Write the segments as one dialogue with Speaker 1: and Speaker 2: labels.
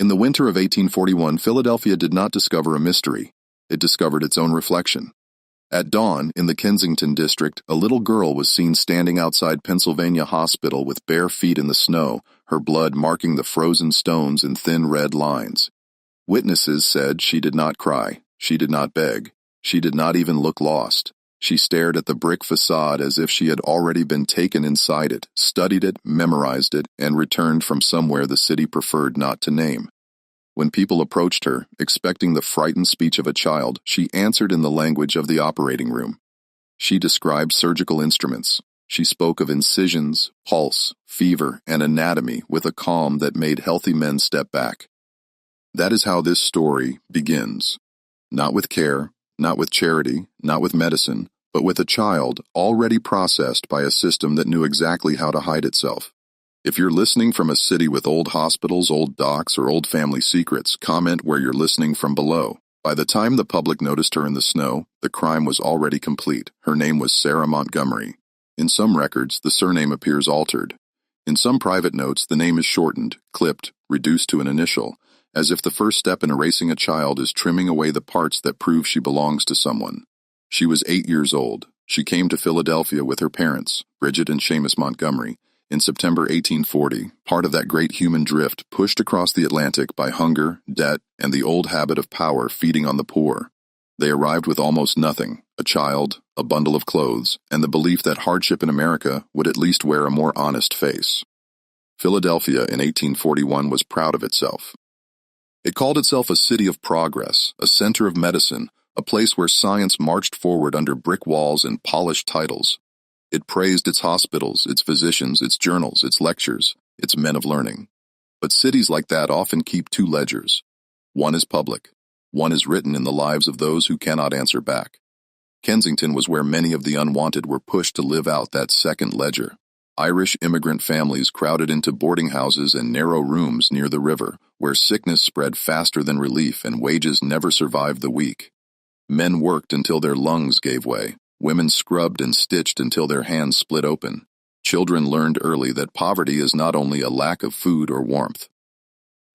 Speaker 1: In the winter of 1841, Philadelphia did not discover a mystery. It discovered its own reflection. At dawn, in the Kensington district, a little girl was seen standing outside Pennsylvania Hospital with bare feet in the snow, her blood marking the frozen stones in thin red lines. Witnesses said she did not cry, she did not beg, she did not even look lost. She stared at the brick facade as if she had already been taken inside it, studied it, memorized it, and returned from somewhere the city preferred not to name. When people approached her, expecting the frightened speech of a child, she answered in the language of the operating room. She described surgical instruments. She spoke of incisions, pulse, fever, and anatomy with a calm that made healthy men step back. That is how this story begins. Not with care, not with charity, not with medicine, but with a child already processed by a system that knew exactly how to hide itself. If you're listening from a city with old hospitals, old docks, or old family secrets, comment where you're listening from below. By the time the public noticed her in the snow, the crime was already complete. Her name was Sarah Montgomery. In some records, the surname appears altered. In some private notes, the name is shortened, clipped, reduced to an initial, as if the first step in erasing a child is trimming away the parts that prove she belongs to someone. She was 8 years old. She came to Philadelphia with her parents, Bridget and Seamus Montgomery, in September 1840, part of that great human drift pushed across the Atlantic by hunger, debt, and the old habit of power feeding on the poor. They arrived with almost nothing, a child, a bundle of clothes, and the belief that hardship in America would at least wear a more honest face. Philadelphia in 1841 was proud of itself. It called itself a city of progress, a center of medicine, a place where science marched forward under brick walls and polished titles. It praised its hospitals, its physicians, its journals, its lectures, its men of learning. But cities like that often keep two ledgers. One is public. One is written in the lives of those who cannot answer back. Kensington was where many of the unwanted were pushed to live out that second ledger. Irish immigrant families crowded into boarding houses and narrow rooms near the river, where sickness spread faster than relief and wages never survived the week. Men worked until their lungs gave way. Women scrubbed and stitched until their hands split open. Children learned early that poverty is not only a lack of food or warmth.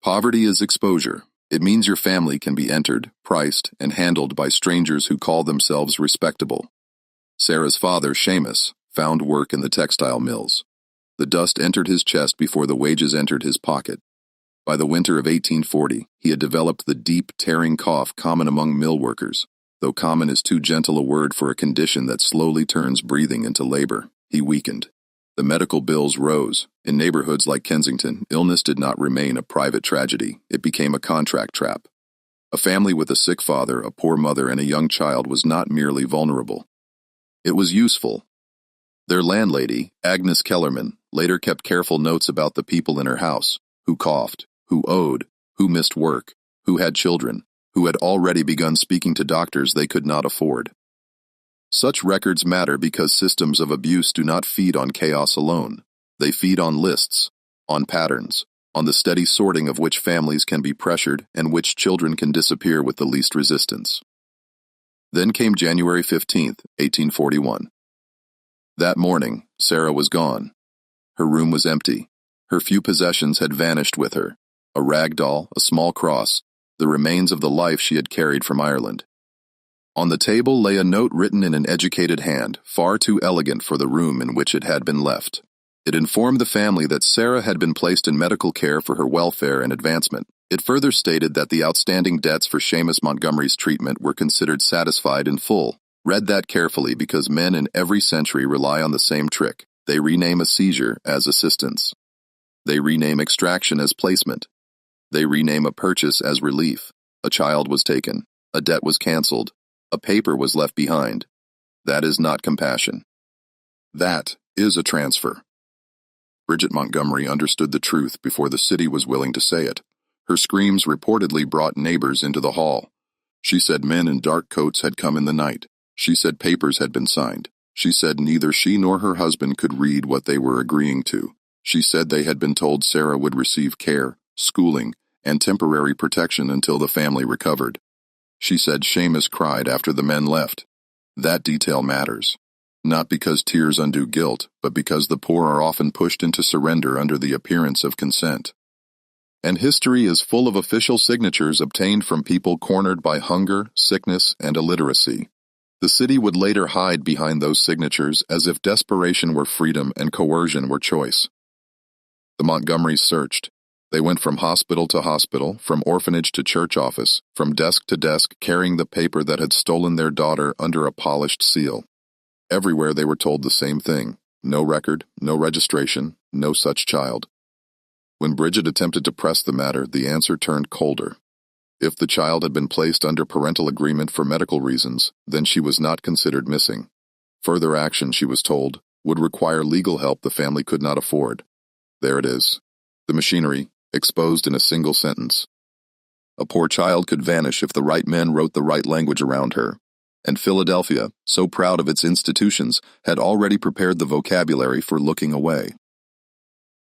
Speaker 1: Poverty is exposure. It means your family can be entered, priced, and handled by strangers who call themselves respectable. Sarah's father, Seamus, found work in the textile mills. The dust entered his chest before the wages entered his pocket. By the winter of 1840, he had developed the deep, tearing cough common among mill workers. Though common is too gentle a word for a condition that slowly turns breathing into labor, he weakened. The medical bills rose. In neighborhoods like Kensington, illness did not remain a private tragedy. It became a contract trap. A family with a sick father, a poor mother, and a young child was not merely vulnerable. It was useful. Their landlady, Agnes Kellerman, later kept careful notes about the people in her house, who coughed, who owed, who missed work, who had children, who had already begun speaking to doctors they could not afford. Such records matter because systems of abuse do not feed on chaos alone. They feed on lists, on patterns, on the steady sorting of which families can be pressured and which children can disappear with the least resistance. Then came January 15th, 1841. That morning, Sarah was gone. Her room was empty. Her few possessions had vanished with her. A rag doll, a small cross, the remains of the life she had carried from Ireland. On the table lay a note written in an educated hand, far too elegant for the room in which it had been left. It informed the family that Sarah had been placed in medical care for her welfare and advancement. It further stated that the outstanding debts for Seamus Montgomery's treatment were considered satisfied in full. Read that carefully because men in every century rely on the same trick. They rename a seizure as assistance. They rename extraction as placement. They rename a purchase as relief. A child was taken. A debt was canceled. A paper was left behind. That is not compassion. That is a transfer. Bridget Montgomery understood the truth before the city was willing to say it. Her screams reportedly brought neighbors into the hall. She said men in dark coats had come in the night. She said papers had been signed. She said neither she nor her husband could read what they were agreeing to. She said they had been told Sarah would receive care, schooling, and temporary protection until the family recovered. She said Seamus cried after the men left. That detail matters. Not because tears undo guilt, but because the poor are often pushed into surrender under the appearance of consent. And history is full of official signatures obtained from people cornered by hunger, sickness, and illiteracy. The city would later hide behind those signatures as if desperation were freedom and coercion were choice. The Montgomerys searched. They went from hospital to hospital, from orphanage to church office, from desk to desk, carrying the paper that had stolen their daughter under a polished seal. Everywhere they were told the same thing: no record, no registration, no such child. When Bridget attempted to press the matter, the answer turned colder. If the child had been placed under parental agreement for medical reasons, then she was not considered missing. Further action, she was told, would require legal help the family could not afford. There it is. The machinery, exposed in a single sentence. A poor child could vanish if the right men wrote the right language around her. And Philadelphia, so proud of its institutions, had already prepared the vocabulary for looking away.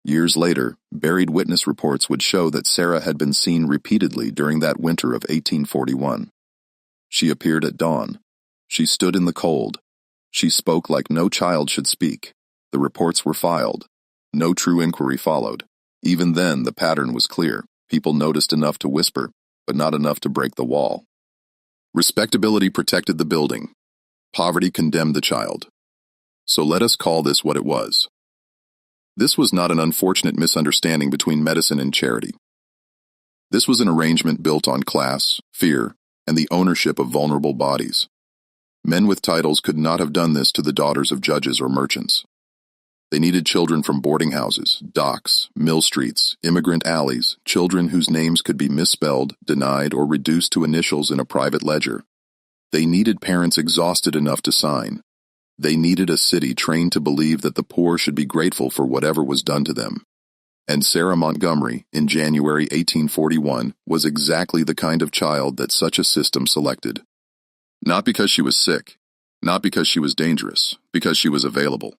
Speaker 1: Years later, buried witness reports would show that Sarah had been seen repeatedly during that winter of 1841. She appeared at dawn. She stood in the cold. She spoke like no child should speak. The reports were filed. No true inquiry followed. Even then, the pattern was clear. People noticed enough to whisper, but not enough to break the wall. Respectability protected the building. Poverty condemned the child. So let us call this what it was. This was not an unfortunate misunderstanding between medicine and charity. This was an arrangement built on class, fear, and the ownership of vulnerable bodies. Men with titles could not have done this to the daughters of judges or merchants. They needed children from boarding houses, docks, mill streets, immigrant alleys, children whose names could be misspelled, denied, or reduced to initials in a private ledger. They needed parents exhausted enough to sign. They needed a city trained to believe that the poor should be grateful for whatever was done to them. And Sarah Montgomery, in January 1841, was exactly the kind of child that such a system selected. Not because she was sick, not because she was dangerous, because she was available.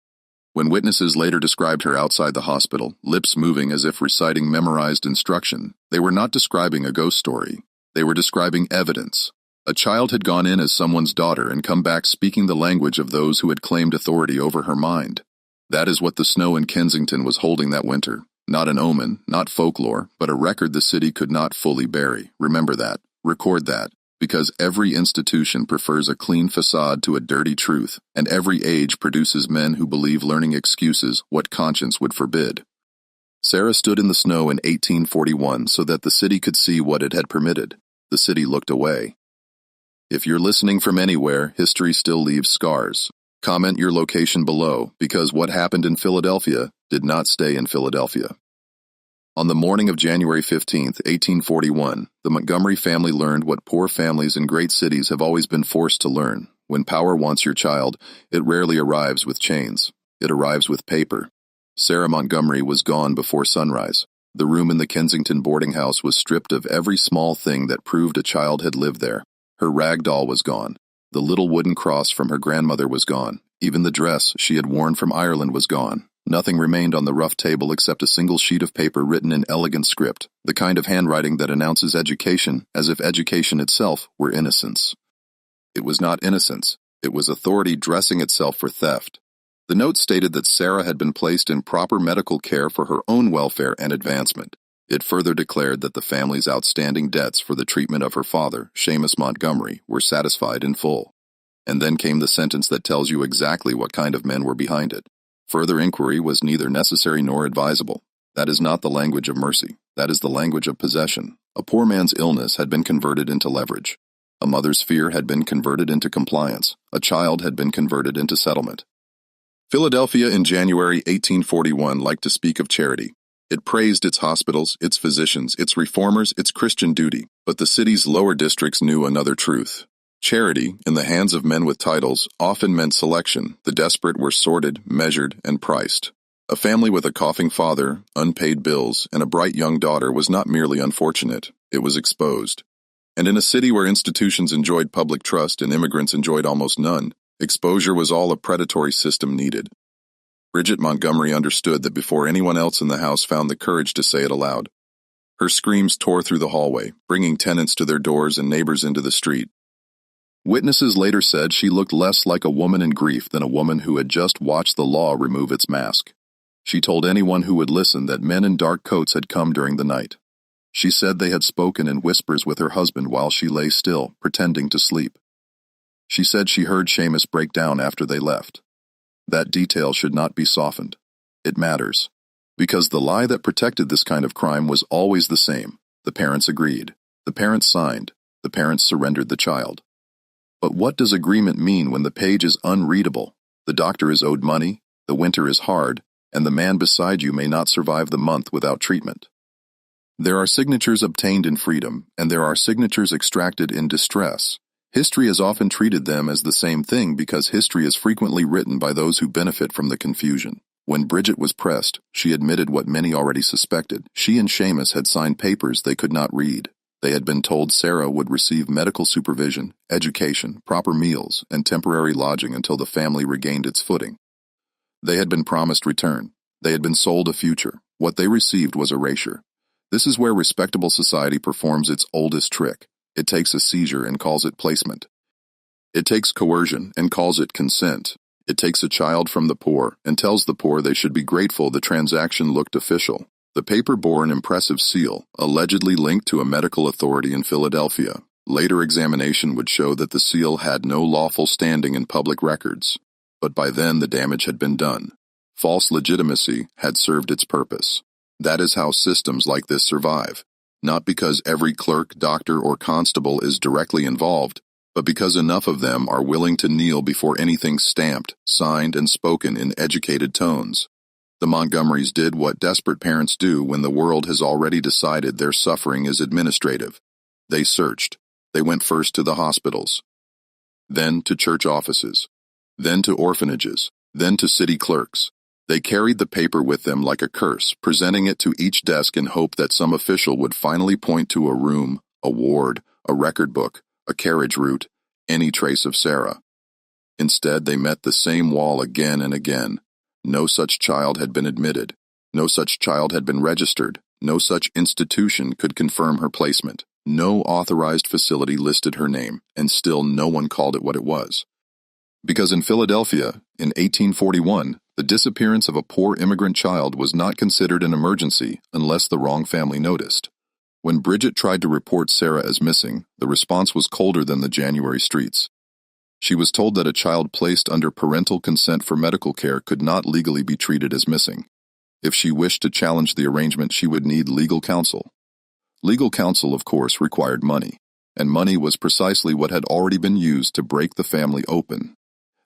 Speaker 1: When witnesses later described her outside the hospital, lips moving as if reciting memorized instruction, they were not describing a ghost story. They were describing evidence. A child had gone in as someone's daughter and come back speaking the language of those who had claimed authority over her mind. That is what the snow in Kensington was holding that winter. Not an omen, not folklore, but a record the city could not fully bury. Remember that. Record that. Because every institution prefers a clean facade to a dirty truth, and every age produces men who believe learning excuses what conscience would forbid. Sarah stood in the snow in 1841 so that the city could see what it had permitted. The city looked away. If you're listening from anywhere, history still leaves scars. Comment your location below, because what happened in Philadelphia did not stay in Philadelphia. On the morning of January 15, 1841, the Montgomery family learned what poor families in great cities have always been forced to learn. When power wants your child, it rarely arrives with chains. It arrives with paper. Sarah Montgomery was gone before sunrise. The room in the Kensington boarding house was stripped of every small thing that proved a child had lived there. Her rag doll was gone. The little wooden cross from her grandmother was gone. Even the dress she had worn from Ireland was gone. Nothing remained on the rough table except a single sheet of paper written in elegant script, the kind of handwriting that announces education as if education itself were innocence. It was not innocence. It was authority dressing itself for theft. The note stated that Sarah had been placed in proper medical care for her own welfare and advancement. It further declared that the family's outstanding debts for the treatment of her father, Seamus Montgomery, were satisfied in full. And then came the sentence that tells you exactly what kind of men were behind it. Further inquiry was neither necessary nor advisable. That is not the language of mercy. That is the language of possession. A poor man's illness had been converted into leverage. A mother's fear had been converted into compliance. A child had been converted into settlement. Philadelphia in January 1841 liked to speak of charity. It praised its hospitals, its physicians, its reformers, its Christian duty. But the city's lower districts knew another truth. Charity, in the hands of men with titles, often meant selection. The desperate were sorted, measured, and priced. A family with a coughing father, unpaid bills, and a bright young daughter was not merely unfortunate, it was exposed. And in a city where institutions enjoyed public trust and immigrants enjoyed almost none, exposure was all a predatory system needed. Bridget Montgomery understood that before anyone else in the house found the courage to say it aloud. Her screams tore through the hallway, bringing tenants to their doors and neighbors into the street. Witnesses later said she looked less like a woman in grief than a woman who had just watched the law remove its mask. She told anyone who would listen that men in dark coats had come during the night. She said they had spoken in whispers with her husband while she lay still, pretending to sleep. She said she heard Seamus break down after they left. That detail should not be softened. It matters. Because the lie that protected this kind of crime was always the same. The parents agreed. The parents signed. The parents surrendered the child. But what does agreement mean when the page is unreadable? The doctor is owed money, the winter is hard, and the man beside you may not survive the month without treatment. There are signatures obtained in freedom, and there are signatures extracted in distress. History has often treated them as the same thing because history is frequently written by those who benefit from the confusion. When Bridget was pressed, she admitted what many already suspected. She and Seamus had signed papers they could not read. They had been told Sarah would receive medical supervision, education, proper meals, and temporary lodging until the family regained its footing. They had been promised return. They had been sold a future. What they received was erasure. This is where respectable society performs its oldest trick. It takes a seizure and calls it placement. It takes coercion and calls it consent. It takes a child from the poor and tells the poor they should be grateful the transaction looked official. The paper bore an impressive seal, allegedly linked to a medical authority in Philadelphia. Later examination would show that the seal had no lawful standing in public records. But by then the damage had been done. False legitimacy had served its purpose. That is how systems like this survive. Not because every clerk, doctor, or constable is directly involved, but because enough of them are willing to kneel before anything stamped, signed, and spoken in educated tones. The Montgomerys did what desperate parents do when the world has already decided their suffering is administrative. They searched. They went first to the hospitals, then to church offices, then to orphanages, then to city clerks. They carried the paper with them like a curse, presenting it to each desk in hope that some official would finally point to a room, a ward, a record book, a carriage route, any trace of Sarah. Instead, they met the same wall again and again. No such child had been admitted. No such child had been registered. No such institution could confirm her placement. No authorized facility listed her name, and still no one called it what it was. Because in Philadelphia, in 1841, the disappearance of a poor immigrant child was not considered an emergency unless the wrong family noticed. When Bridget tried to report Sarah as missing, the response was colder than the January streets. She was told that a child placed under parental consent for medical care could not legally be treated as missing. If she wished to challenge the arrangement, she would need legal counsel. Legal counsel, of course, required money, and money was precisely what had already been used to break the family open.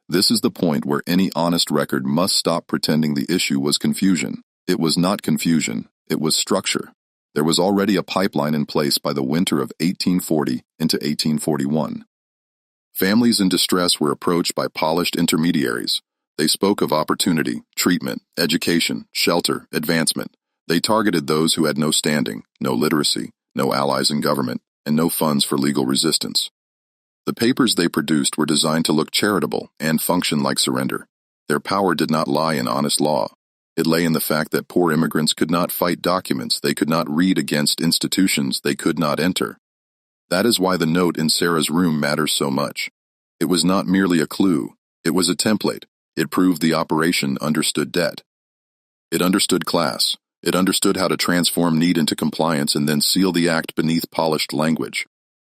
Speaker 1: This is the point where any honest record must stop pretending the issue was confusion. It was not confusion, it was structure. There was already a pipeline in place by the winter of 1840 into 1841. Families in distress were approached by polished intermediaries. They spoke of opportunity, treatment, education, shelter, advancement. They targeted those who had no standing, no literacy, no allies in government, and no funds for legal resistance. The papers they produced were designed to look charitable and function like surrender. Their power did not lie in honest law. It lay in the fact that poor immigrants could not fight documents they could not read against institutions they could not enter. That is why the note in Sarah's room matters so much. It was not merely a clue. It was a template. It proved the operation understood debt. It understood class. It understood how to transform need into compliance and then seal the act beneath polished language.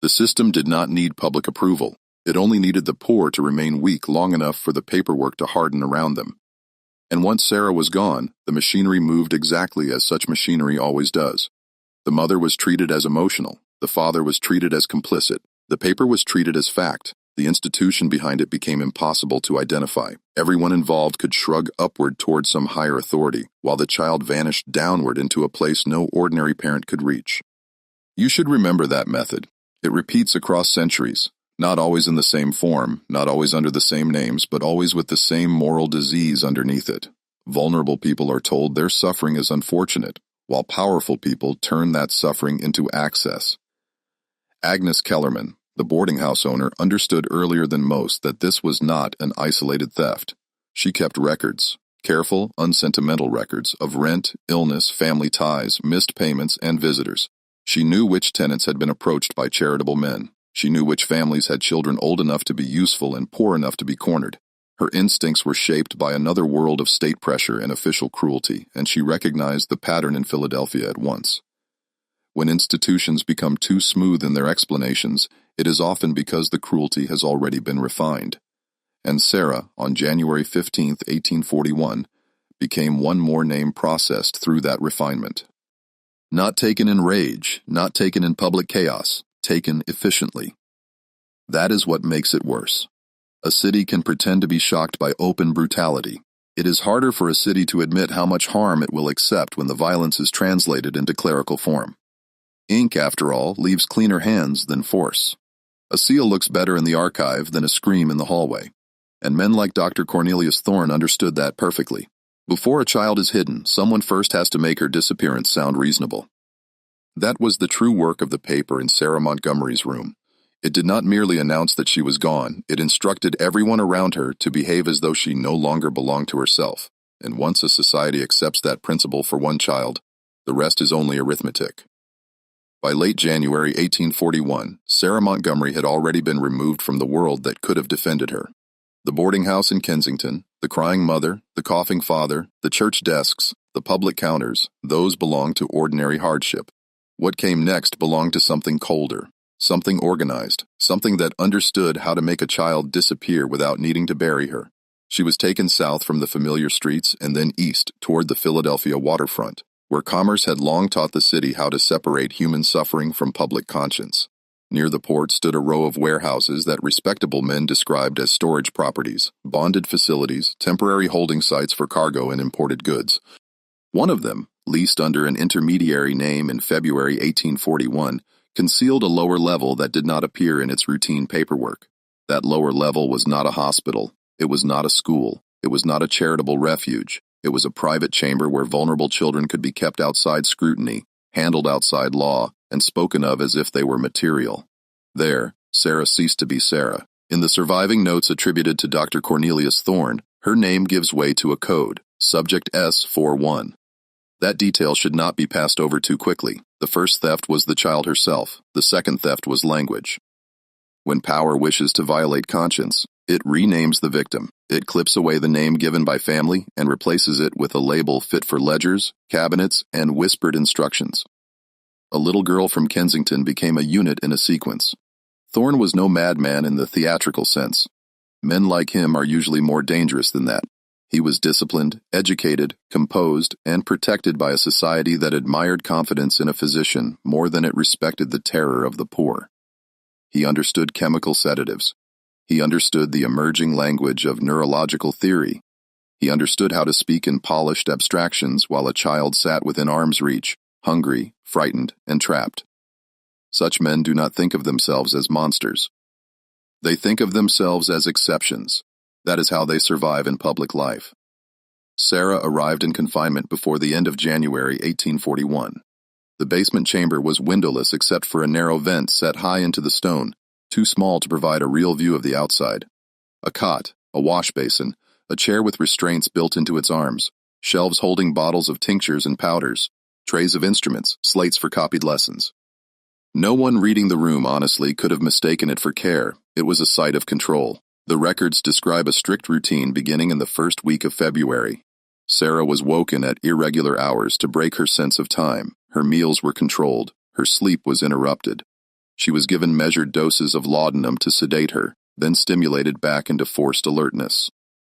Speaker 1: The system did not need public approval. It only needed the poor to remain weak long enough for the paperwork to harden around them. And once Sarah was gone, the machinery moved exactly as such machinery always does. The mother was treated as emotional. The father was treated as complicit. The paper was treated as fact. The institution behind it became impossible to identify. Everyone involved could shrug upward toward some higher authority, while the child vanished downward into a place no ordinary parent could reach. You should remember that method. It repeats across centuries, not always in the same form, not always under the same names, but always with the same moral disease underneath it. Vulnerable people are told their suffering is unfortunate, while powerful people turn that suffering into access. Agnes Kellerman, the boarding house owner, understood earlier than most that this was not an isolated theft. She kept records, careful, unsentimental records, of rent, illness, family ties, missed payments, and visitors. She knew which tenants had been approached by charitable men. She knew which families had children old enough to be useful and poor enough to be cornered. Her instincts were shaped by another world of state pressure and official cruelty, and she recognized the pattern in Philadelphia at once. When institutions become too smooth in their explanations, it is often because the cruelty has already been refined. And Sarah, on January 15, 1841, became one more name processed through that refinement. Not taken in rage, not taken in public chaos, taken efficiently. That is what makes it worse. A city can pretend to be shocked by open brutality. It is harder for a city to admit how much harm it will accept when the violence is translated into clerical form. Ink, after all, leaves cleaner hands than force. A seal looks better in the archive than a scream in the hallway. And men like Dr. Cornelius Thorne understood that perfectly. Before a child is hidden, someone first has to make her disappearance sound reasonable. That was the true work of the paper in Sarah Montgomery's room. It did not merely announce that she was gone, it instructed everyone around her to behave as though she no longer belonged to herself. And once a society accepts that principle for one child, the rest is only arithmetic. By late January 1841, Sarah Montgomery had already been removed from the world that could have defended her. The boarding house in Kensington, the crying mother, the coughing father, the church desks, the public counters, those belonged to ordinary hardship. What came next belonged to something colder, something organized, something that understood how to make a child disappear without needing to bury her. She was taken south from the familiar streets and then east toward the Philadelphia waterfront, where commerce had long taught the city how to separate human suffering from public conscience. Near the port stood a row of warehouses that respectable men described as storage properties, bonded facilities, temporary holding sites for cargo and imported goods. One of them, leased under an intermediary name in February 1841, concealed a lower level that did not appear in its routine paperwork. That lower level was not a hospital, it was not a school, it was not a charitable refuge, it was a private chamber where vulnerable children could be kept outside scrutiny, handled outside law, and spoken of as if they were material. There, Sarah ceased to be Sarah. In the surviving notes attributed to Dr. Cornelius Thorne, her name gives way to a code, Subject S41. That detail should not be passed over too quickly. The first theft was the child herself. The second theft was language. When power wishes to violate conscience, it renames the victim. It clips away the name given by family and replaces it with a label fit for ledgers, cabinets, and whispered instructions. A little girl from Kensington became a unit in a sequence. Thorne was no madman in the theatrical sense. Men like him are usually more dangerous than that. He was disciplined, educated, composed, and protected by a society that admired confidence in a physician more than it respected the terror of the poor. He understood chemical sedatives. He understood the emerging language of neurological theory. He understood how to speak in polished abstractions while a child sat within arm's reach, hungry, frightened, and trapped. Such men do not think of themselves as monsters. They think of themselves as exceptions. That is how they survive in public life. Sarah arrived in confinement before the end of January 1841. The basement chamber was windowless except for a narrow vent set high into the stone, too small to provide a real view of the outside. A cot, a wash basin, a chair with restraints built into its arms, shelves holding bottles of tinctures and powders, trays of instruments, slates for copied lessons. No one reading the room honestly could have mistaken it for care. It was a site of control. The records describe a strict routine beginning in the first week of February. Sarah was woken at irregular hours to break her sense of time. Her meals were controlled. Her sleep was interrupted. She was given measured doses of laudanum to sedate her, then stimulated back into forced alertness.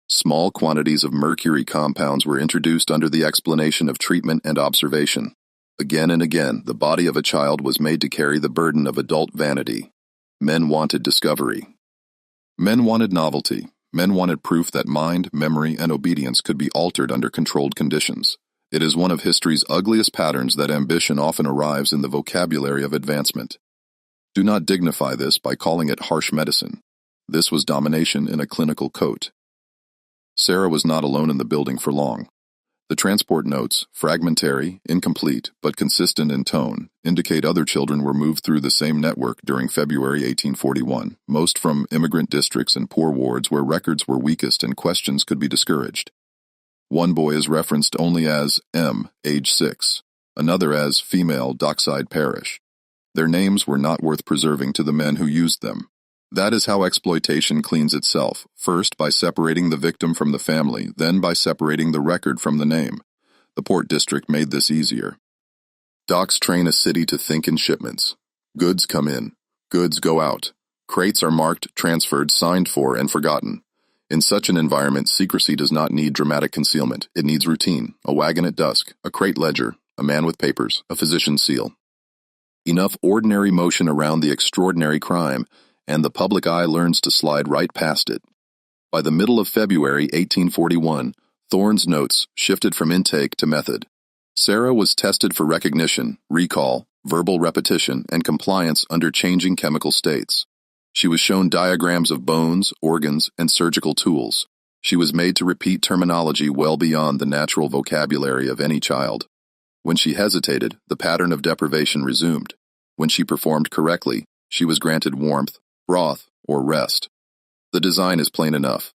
Speaker 1: Small quantities of mercury compounds were introduced under the explanation of treatment and observation. Again and again, the body of a child was made to carry the burden of adult vanity. Men wanted discovery. Men wanted novelty. Men wanted proof that mind, memory, and obedience could be altered under controlled conditions. It is one of history's ugliest patterns that ambition often arrives in the vocabulary of advancement. Do not dignify this by calling it harsh medicine. This was domination in a clinical coat. Sarah was not alone in the building for long. The transport notes, fragmentary, incomplete, but consistent in tone, indicate other children were moved through the same network during February 1841, most from immigrant districts and poor wards where records were weakest and questions could be discouraged. One boy is referenced only as M, age 6, another as female, Dockside Parish. Their names were not worth preserving to the men who used them. That is how exploitation cleans itself, first by separating the victim from the family, then by separating the record from the name. The Port District made this easier. Docks train a city to think in shipments. Goods come in. Goods go out. Crates are marked, transferred, signed for, and forgotten. In such an environment, secrecy does not need dramatic concealment. It needs routine, a wagon at dusk, a crate ledger, a man with papers, a physician's seal. Enough ordinary motion around the extraordinary crime, and the public eye learns to slide right past it. By the middle of February 1841, Thorne's notes shifted from intake to method. Sarah was tested for recognition, recall, verbal repetition, and compliance under changing chemical states. She was shown diagrams of bones, organs, and surgical tools. She was made to repeat terminology well beyond the natural vocabulary of any child. When she hesitated, the pattern of deprivation resumed. When she performed correctly, she was granted warmth, broth, or rest. The design is plain enough.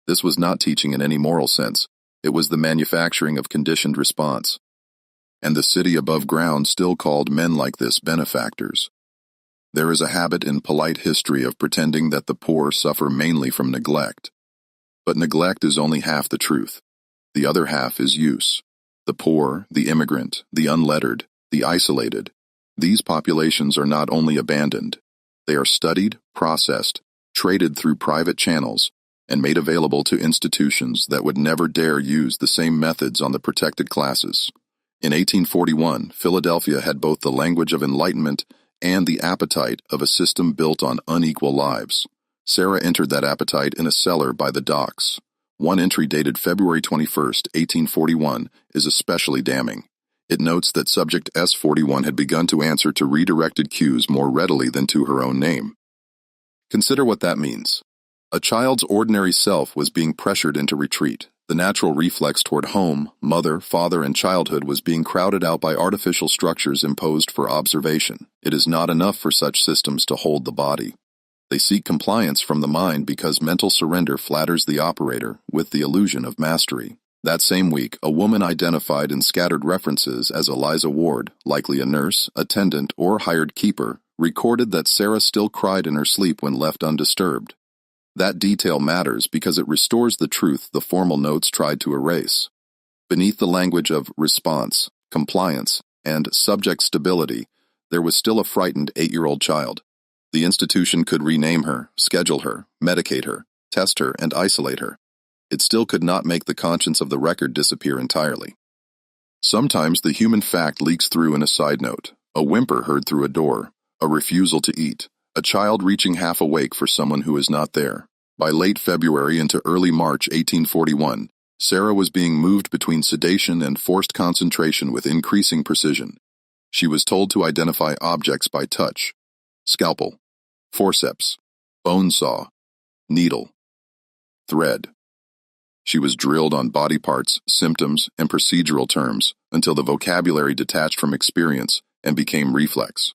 Speaker 1: This was not teaching in any moral sense. It was the manufacturing of conditioned response. And the city above ground still called men like this benefactors. There is a habit in polite history of pretending that the poor suffer mainly from neglect. But neglect is only half the truth. The other half is use. The poor, the immigrant, the unlettered, the isolated. These populations are not only abandoned. They are studied, processed, traded through private channels, and made available to institutions that would never dare use the same methods on the protected classes. In 1841, Philadelphia had both the language of enlightenment and the appetite of a system built on unequal lives. Sarah entered that appetite in a cellar by the docks. One entry dated February 21, 1841, is especially damning. It notes that subject S41 had begun to answer to redirected cues more readily than to her own name. Consider what that means. A child's ordinary self was being pressured into retreat. The natural reflex toward home, mother, father, and childhood was being crowded out by artificial structures imposed for observation. It is not enough for such systems to hold the body. They seek compliance from the mind because mental surrender flatters the operator with the illusion of mastery. That same week, a woman identified in scattered references as Eliza Ward, likely a nurse, attendant, or hired keeper, recorded that Sarah still cried in her sleep when left undisturbed. That detail matters because it restores the truth the formal notes tried to erase. Beneath the language of response, compliance, and subject stability, there was still a frightened 8-year-old child. The institution could rename her, schedule her, medicate her, test her, and isolate her. It still could not make the conscience of the record disappear entirely. Sometimes the human fact leaks through in a side note, a whimper heard through a door, a refusal to eat, a child reaching half awake for someone who is not there. By late February into early March 1841, Sarah was being moved between sedation and forced concentration with increasing precision. She was told to identify objects by touch: scalpel, forceps, bone saw, needle, thread. She was drilled on body parts, symptoms, and procedural terms until the vocabulary detached from experience and became reflex.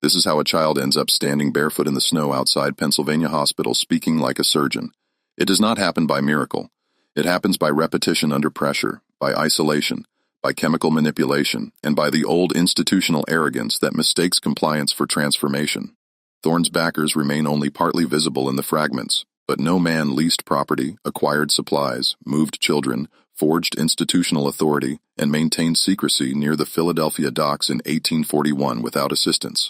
Speaker 1: This is how a child ends up standing barefoot in the snow outside Pennsylvania Hospital speaking like a surgeon. It does not happen by miracle. It happens by repetition under pressure, by isolation, by chemical manipulation, and by the old institutional arrogance that mistakes compliance for transformation. Thorne's backers remain only partly visible in the fragments, but no man leased property, acquired supplies, moved children, forged institutional authority, and maintained secrecy near the Philadelphia docks in 1841 without assistance.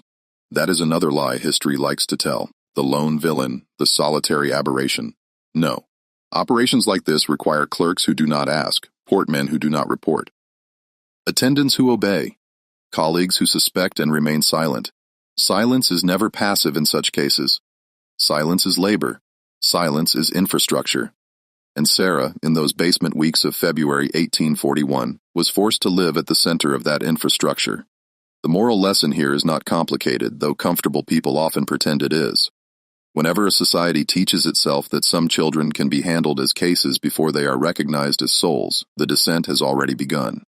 Speaker 1: That is another lie history likes to tell: the lone villain, the solitary aberration. No. Operations like this require clerks who do not ask, portmen who do not report, attendants who obey, colleagues who suspect and remain silent. Silence is never passive in such cases. Silence is labor. Silence is infrastructure. And Sarah, in those basement weeks of February 1841, was forced to live at the center of that infrastructure. The moral lesson here is not complicated, though comfortable people often pretend it is. Whenever a society teaches itself that some children can be handled as cases before they are recognized as souls, the descent has already begun.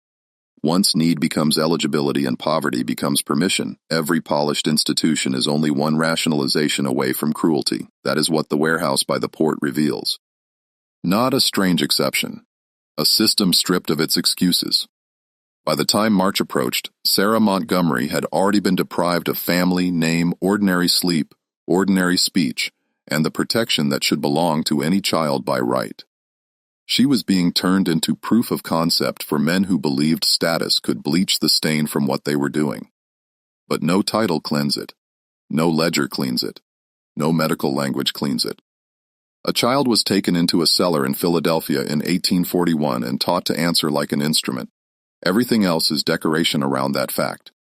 Speaker 1: Once need becomes eligibility and poverty becomes permission, every polished institution is only one rationalization away from cruelty. That is what the warehouse by the port reveals. Not a strange exception. A system stripped of its excuses. By the time March approached, Sarah Montgomery had already been deprived of family, name, ordinary sleep, ordinary speech, and the protection that should belong to any child by right. She was being turned into proof of concept for men who believed status could bleach the stain from what they were doing. But no title cleanse it. No ledger cleans it. No medical language cleans it. A child was taken into a cellar in Philadelphia in 1841 and taught to answer like an instrument. Everything else is decoration around that fact.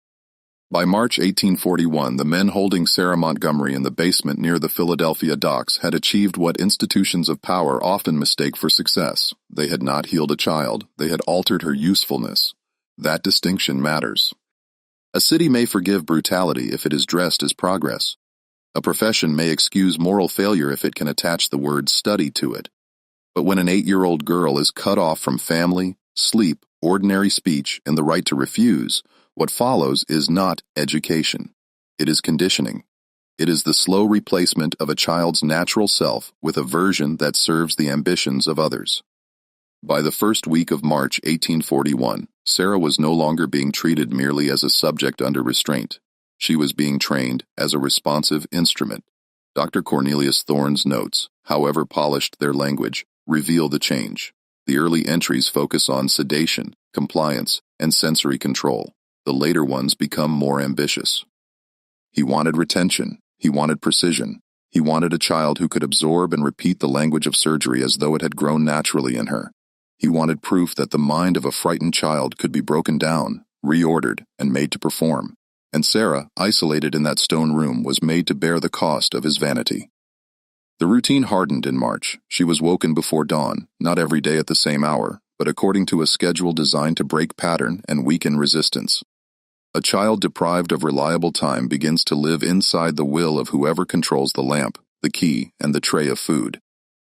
Speaker 1: By March 1841, the men holding Sarah Montgomery in the basement near the Philadelphia docks had achieved what institutions of power often mistake for success. They had not healed a child. They had altered her usefulness. That distinction matters. A city may forgive brutality if it is dressed as progress. A profession may excuse moral failure if it can attach the word study to it. But when an 8-year-old girl is cut off from family, sleep, ordinary speech, and the right to refuse, what follows is not education. It is conditioning. It is the slow replacement of a child's natural self with a version that serves the ambitions of others. By the first week of March 1841, Sarah was no longer being treated merely as a subject under restraint. She was being trained as a responsive instrument. Dr. Cornelius Thorne's notes, however polished their language, reveal the change. The early entries focus on sedation, compliance, and sensory control. The later ones become more ambitious. He wanted retention. He wanted precision. He wanted a child who could absorb and repeat the language of surgery as though it had grown naturally in her. He wanted proof that the mind of a frightened child could be broken down, reordered, and made to perform. And Sarah, isolated in that stone room, was made to bear the cost of his vanity. The routine hardened in March. She was woken before dawn, not every day at the same hour, but according to a schedule designed to break pattern and weaken resistance. A child deprived of reliable time begins to live inside the will of whoever controls the lamp, the key, and the tray of food.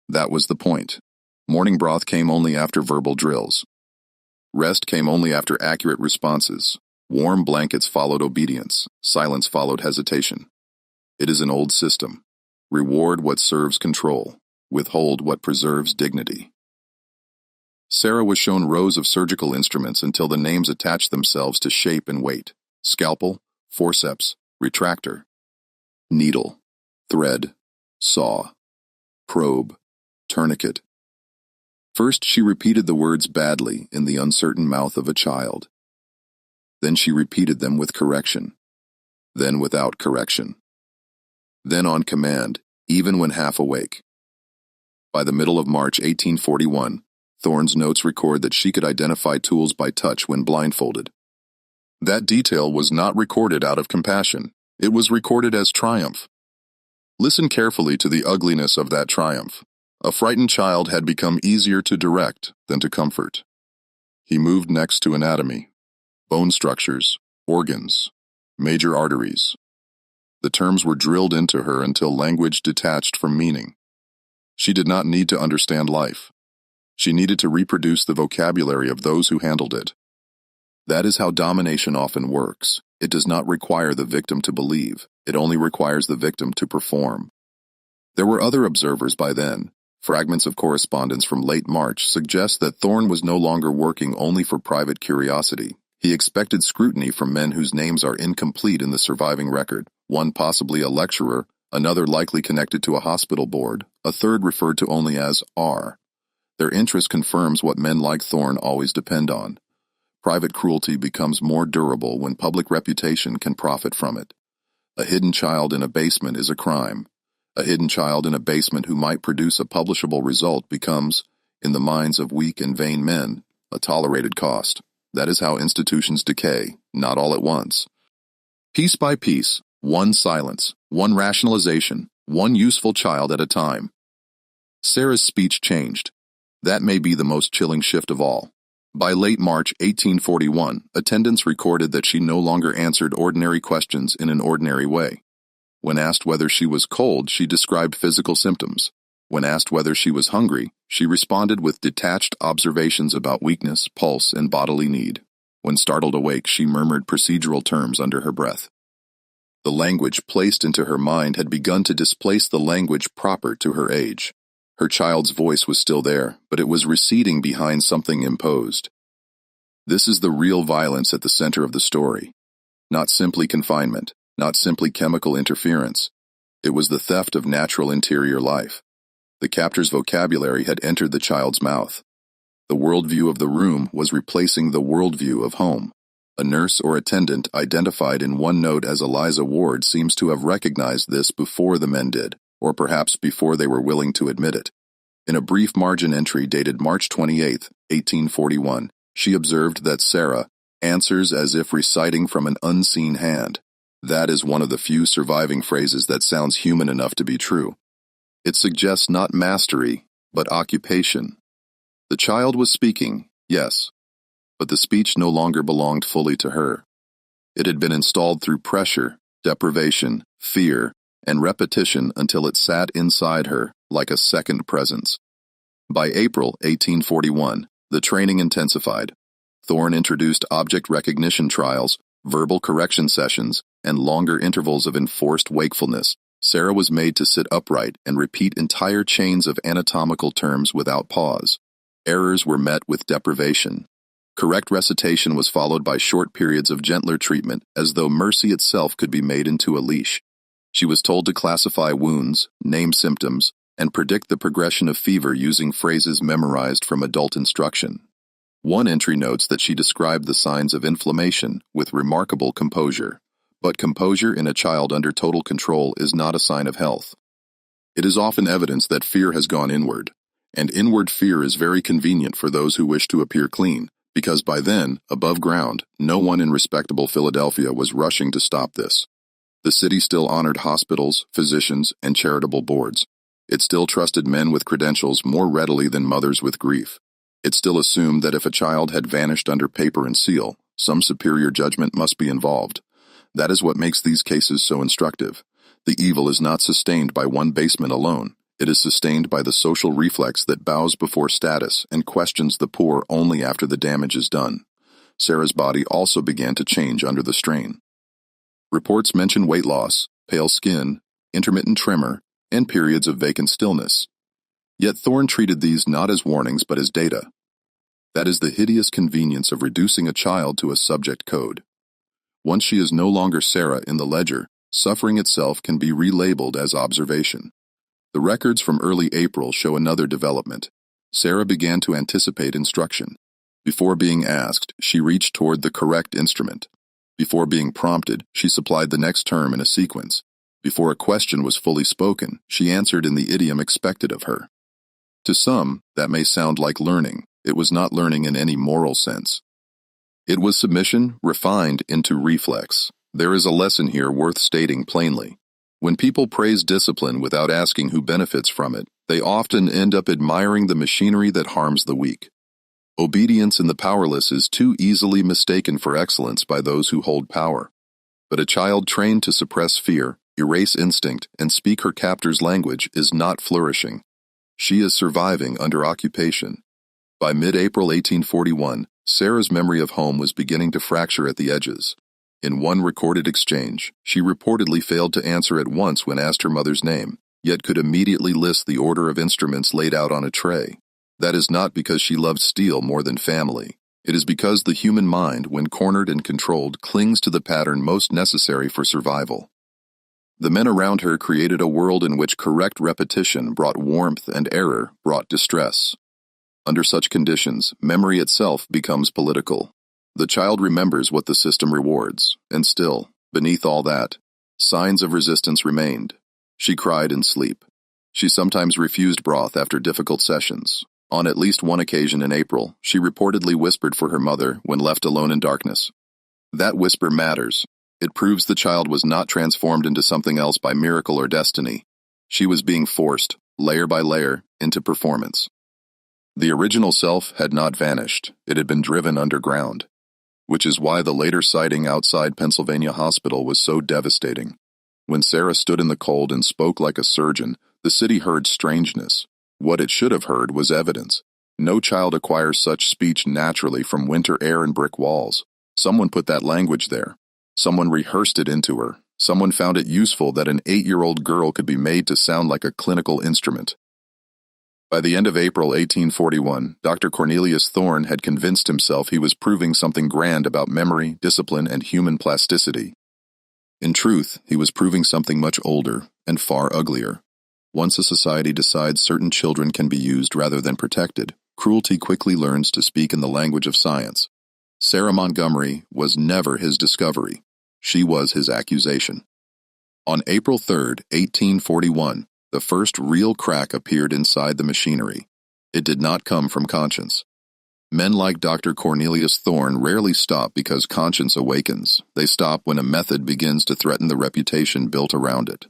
Speaker 1: That was the point. Morning broth came only after verbal drills. Rest came only after accurate responses. Warm blankets followed obedience. Silence followed hesitation. It is an old system. Reward what serves control. Withhold what preserves dignity. Sarah was shown rows of surgical instruments until the names attached themselves to shape and weight. Scalpel, forceps, retractor, needle, thread, saw, probe, tourniquet. First she repeated the words badly in the uncertain mouth of a child. Then she repeated them with correction. Then without correction. Then on command, even when half awake. By the middle of March 1841, Thorne's notes record that she could identify tools by touch when blindfolded. That detail was not recorded out of compassion. It was recorded as triumph. Listen carefully to the ugliness of that triumph. A frightened child had become easier to direct than to comfort. He moved next to anatomy, bone structures, organs, major arteries. The terms were drilled into her until language detached from meaning. She did not need to understand life. She needed to reproduce the vocabulary of those who handled it. That is how domination often works. It does not require the victim to believe. It only requires the victim to perform. There were other observers by then. Fragments of correspondence from late March suggest that Thorne was no longer working only for private curiosity. He expected scrutiny from men whose names are incomplete in the surviving record, one possibly a lecturer, another likely connected to a hospital board, a third referred to only as R. Their interest confirms what men like Thorne always depend on. Private cruelty becomes more durable when public reputation can profit from it. A hidden child in a basement is a crime. A hidden child in a basement who might produce a publishable result becomes, in the minds of weak and vain men, a tolerated cost. That is how institutions decay, not all at once. Piece by piece, one silence, one rationalization, one useful child at a time. Sarah's speech changed. That may be the most chilling shift of all. By late March 1841, attendants recorded that she no longer answered ordinary questions in an ordinary way. When asked whether she was cold, she described physical symptoms. When asked whether she was hungry, she responded with detached observations about weakness, pulse, and bodily need. When startled awake, she murmured procedural terms under her breath. The language placed into her mind had begun to displace the language proper to her age. Her child's voice was still there, but it was receding behind something imposed. This is the real violence at the center of the story. Not simply confinement, not simply chemical interference. It was the theft of natural interior life. The captor's vocabulary had entered the child's mouth. The worldview of the room was replacing the worldview of home. A nurse or attendant identified in one note as Eliza Ward seems to have recognized this before the men did, or perhaps before they were willing to admit it. In a brief margin entry dated March 28, 1841, she observed that Sarah answers as if reciting from an unseen hand. That is one of the few surviving phrases that sounds human enough to be true. It suggests not mastery, but occupation. The child was speaking, yes, but the speech no longer belonged fully to her. It had been installed through pressure, deprivation, fear, and repetition until it sat inside her like a second presence. By April 1841, the training intensified. Thorne introduced object recognition trials, verbal correction sessions, and longer intervals of enforced wakefulness. Sarah was made to sit upright and repeat entire chains of anatomical terms without pause. Errors were met with deprivation. Correct recitation was followed by short periods of gentler treatment, as though mercy itself could be made into a leash. She was told to classify wounds, name symptoms, and predict the progression of fever using phrases memorized from adult instruction. One entry notes that she described the signs of inflammation with remarkable composure. But composure in a child under total control is not a sign of health. It is often evidence that fear has gone inward, and inward fear is very convenient for those who wish to appear clean, because by then, above ground, no one in respectable Philadelphia was rushing to stop this. The city still honored hospitals, physicians, and charitable boards. It still trusted men with credentials more readily than mothers with grief. It still assumed that if a child had vanished under paper and seal, some superior judgment must be involved. That is what makes these cases so instructive. The evil is not sustained by one basement alone. It is sustained by the social reflex that bows before status and questions the poor only after the damage is done. Sarah's body also began to change under the strain. Reports mention weight loss, pale skin, intermittent tremor, and periods of vacant stillness. Yet Thorne treated these not as warnings but as data. That is the hideous convenience of reducing a child to a subject code. Once she is no longer Sarah in the ledger, suffering itself can be relabeled as observation. The records from early April show another development. Sarah began to anticipate instruction. Before being asked, she reached toward the correct instrument. Before being prompted, she supplied the next term in a sequence. Before a question was fully spoken, she answered in the idiom expected of her. To some, that may sound like learning. It was not learning in any moral sense. It was submission refined into reflex. There is a lesson here worth stating plainly. When people praise discipline without asking who benefits from it, they often end up admiring the machinery that harms the weak. Obedience in the powerless is too easily mistaken for excellence by those who hold power. But a child trained to suppress fear, erase instinct, and speak her captor's language is not flourishing. She is surviving under occupation. By mid-April 1841, Sarah's memory of home was beginning to fracture at the edges. In one recorded exchange, she reportedly failed to answer at once when asked her mother's name, yet could immediately list the order of instruments laid out on a tray. That is not because she loved steel more than family. It is because the human mind, when cornered and controlled, clings to the pattern most necessary for survival. The men around her created a world in which correct repetition brought warmth and error brought distress. Under such conditions, memory itself becomes political. The child remembers what the system rewards, and still, beneath all that, signs of resistance remained. She cried in sleep. She sometimes refused broth after difficult sessions. On at least one occasion in April, she reportedly whispered for her mother when left alone in darkness. That whisper matters. It proves the child was not transformed into something else by miracle or destiny. She was being forced, layer by layer, into performance. The original self had not vanished. It had been driven underground, which is why the later sighting outside Pennsylvania Hospital was so devastating. When Sarah stood in the cold and spoke like a surgeon, the city heard strangeness. What it should have heard was evidence. No child acquires such speech naturally from winter air and brick walls. Someone put that language there. Someone rehearsed it into her. Someone found it useful that an 8-year-old girl could be made to sound like a clinical instrument. By the end of April 1841, Dr. Cornelius Thorne had convinced himself he was proving something grand about memory, discipline, and human plasticity. In truth, he was proving something much older and far uglier. Once a society decides certain children can be used rather than protected, Cruelty quickly learns to speak in the language of science. Sarah Montgomery was never his discovery. She was his accusation. On April 3, 1841, the first real crack appeared inside the machinery. It did not come from conscience. Men like Dr. Cornelius Thorne rarely stop because conscience awakens. They stop when a method begins to threaten the reputation built around it.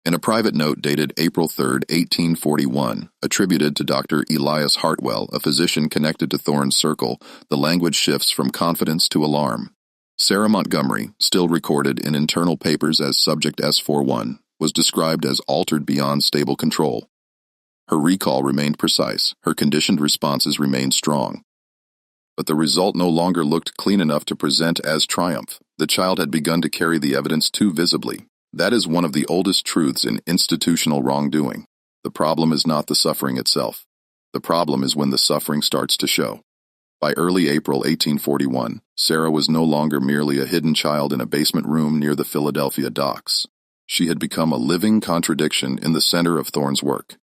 Speaker 1: In a private note dated April 3, 1841, attributed to Dr. Elias Hartwell, a physician connected to Thorne's circle, the language shifts from confidence to alarm. Sarah Montgomery, still recorded in internal papers as Subject S41, was described as altered beyond stable control. Her recall remained precise, her conditioned responses remained strong. But the result no longer looked clean enough to present as triumph. The child had begun to carry the evidence too visibly. That is one of the oldest truths in institutional wrongdoing. The problem is not the suffering itself. The problem is when the suffering starts to show. By early April 1841, Sarah was no longer merely a hidden child in a basement room near the Philadelphia docks. She had become a living contradiction in the center of Thorne's work.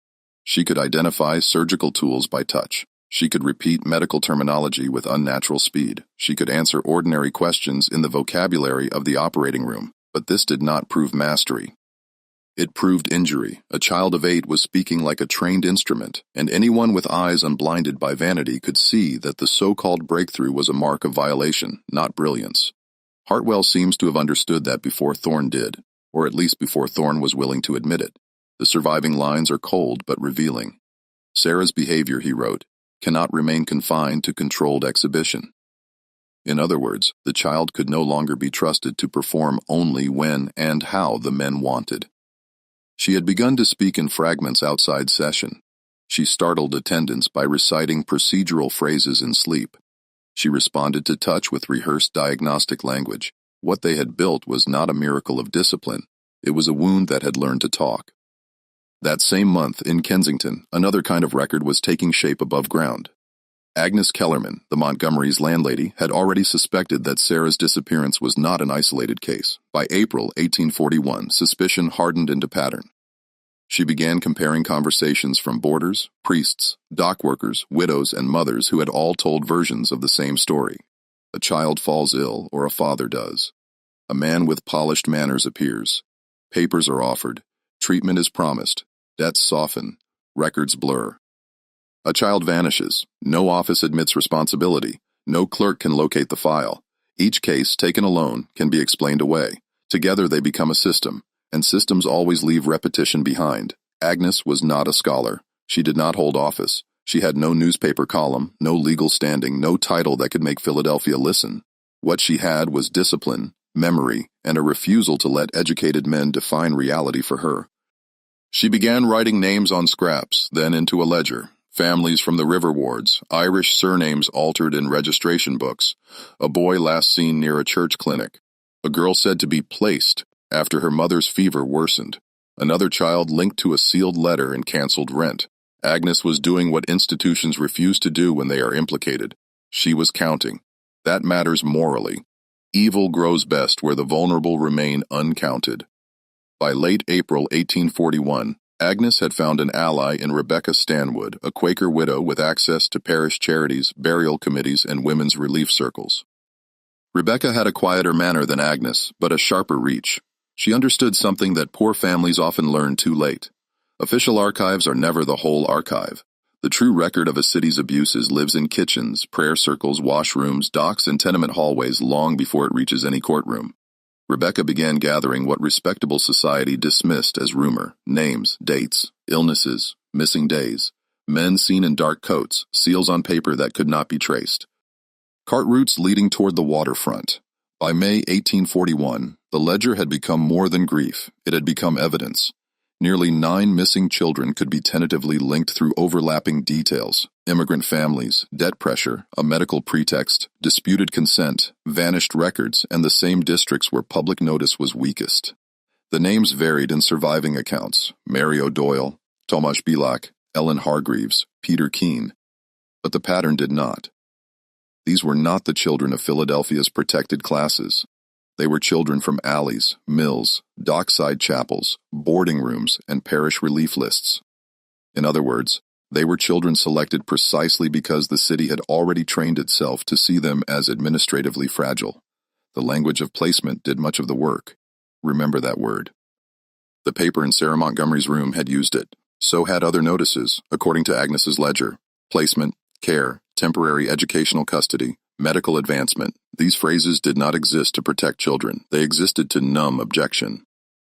Speaker 1: She could identify surgical tools by touch. She could repeat medical terminology with unnatural speed. She could answer ordinary questions in the vocabulary of the operating room. But this did not prove mastery. It proved injury. A child of 8 was speaking like a trained instrument, and anyone with eyes unblinded by vanity could see that the so-called breakthrough was a mark of violation, not brilliance. Hartwell seems to have understood that before Thorne did, or at least before Thorne was willing to admit it. The surviving lines are cold but revealing. Sarah's behavior, he wrote, cannot remain confined to controlled exhibition. In other words, the child could no longer be trusted to perform only when and how the men wanted. She had begun to speak in fragments outside session. She startled attendants by reciting procedural phrases in sleep. She responded to touch with rehearsed diagnostic language. What they had built was not a miracle of discipline. It was a wound that had learned to talk. That same month, in Kensington, another kind of record was taking shape above ground. Agnes Kellerman, the Montgomery's landlady, had already suspected that Sarah's disappearance was not an isolated case. By April 1841, suspicion hardened into pattern. She began comparing conversations from boarders, priests, dock workers, widows, and mothers who had all told versions of the same story. A child falls ill, or a father does. A man with polished manners appears. Papers are offered. Treatment is promised. Debts soften. Records blur. A child vanishes. No office admits responsibility. No clerk can locate the file. Each case, taken alone, can be explained away. Together they become a system, and systems always leave repetition behind. Agnes was not a scholar. She did not hold office. She had no newspaper column, no legal standing, no title that could make Philadelphia listen. What she had was discipline, memory, and a refusal to let educated men define reality for her. She began writing names on scraps, then into a ledger. Families from the river wards, Irish surnames altered in registration books, a boy last seen near a church clinic, a girl said to be placed after her mother's fever worsened, another child linked to a sealed letter and canceled rent. Agnes was doing what institutions refuse to do when they are implicated. She was counting. That matters morally. Evil grows best where the vulnerable remain uncounted. By late April 1841, Agnes had found an ally in Rebecca Stanwood, a Quaker widow with access to parish charities, burial committees, and women's relief circles. Rebecca had a quieter manner than Agnes, but a sharper reach. She understood something that poor families often learn too late. Official archives are never the whole archive. The true record of a city's abuses lives in kitchens, prayer circles, washrooms, docks, and tenement hallways long before it reaches any courtroom. Rebecca began gathering what respectable society dismissed as rumor: names, dates, illnesses, missing days, men seen in dark coats, seals on paper that could not be traced. Cart routes leading toward the waterfront. By May 1841, the ledger had become more than grief. It had become evidence. Nearly 9 missing children could be tentatively linked through overlapping details: immigrant families, debt pressure, a medical pretext, disputed consent, vanished records, and the same districts where public notice was weakest. The names varied in surviving accounts: Mary O'Doyle, Tomasz Bilak, Ellen Hargreaves, Peter Keene. But the pattern did not. These were not the children of Philadelphia's protected classes. They were children from alleys, mills, dockside chapels, boarding rooms, and parish relief lists. In other words, They were children selected precisely because the city had already trained itself to see them as administratively fragile. The language of placement did much of the work. Remember that word. The paper in Sarah Montgomery's room had used it. So had other notices, according to Agnes's ledger. Placement, care, temporary educational custody, medical advancement. These phrases did not exist to protect children. They existed to numb objection.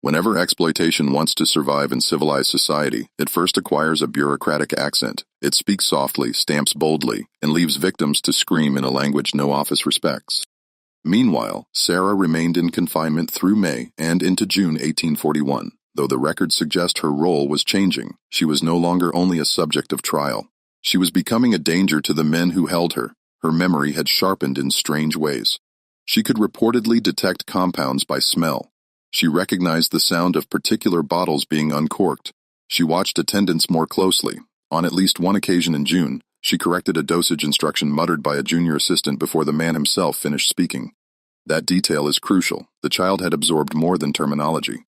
Speaker 1: Whenever exploitation wants to survive in civilized society, it first acquires a bureaucratic accent. It speaks softly, stamps boldly, and leaves victims to scream in a language no office respects. Meanwhile, Sarah remained in confinement through May and into June 1841. Though the records suggest her role was changing, she was no longer only a subject of trial. She was becoming a danger to the men who held her. Her memory had sharpened in strange ways. She could reportedly detect compounds by smell. She recognized the sound of particular bottles being uncorked. She watched attendants more closely. On at least one occasion in June, she corrected a dosage instruction muttered by a junior assistant before the man himself finished speaking. That detail is crucial. The child had absorbed more than terminology.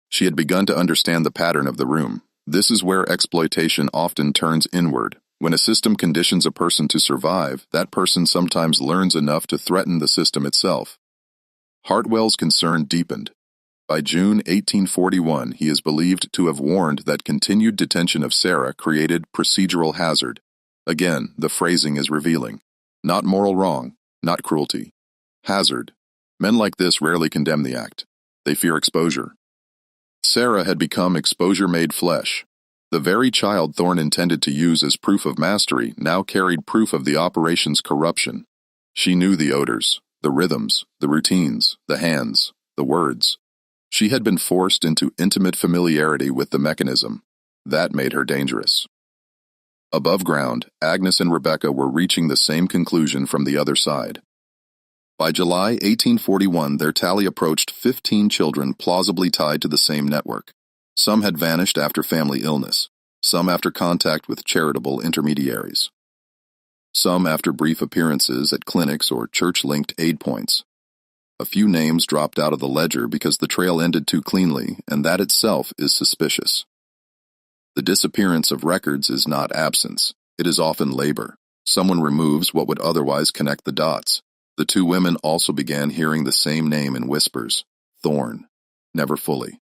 Speaker 1: She had begun to understand the pattern of the room. This is where exploitation often turns inward. When a system conditions a person to survive, that person sometimes learns enough to threaten the system itself. Hartwell's concern deepened. By June 1841, he is believed to have warned that continued detention of Sarah created procedural hazard. Again, the phrasing is revealing. Not moral wrong, not cruelty. Hazard. Men like this rarely condemn the act. They fear exposure. Sarah had become exposure-made flesh. The very child Thorne intended to use as proof of mastery now carried proof of the operation's corruption. She knew the odors, the rhythms, the routines, the hands, the words. She had been forced into intimate familiarity with the mechanism. That made her dangerous. Above ground, Agnes and Rebecca were reaching the same conclusion from the other side. By July 1841, their tally approached 15 children plausibly tied to the same network. Some had vanished after family illness, some after contact with charitable intermediaries, some after brief appearances at clinics or church-linked aid points. A few names dropped out of the ledger because the trail ended too cleanly, and that itself is suspicious. The disappearance of records is not absence. It is often labor. Someone removes what would otherwise connect the dots. The two women also began hearing the same name in whispers. Thorne. Never fully.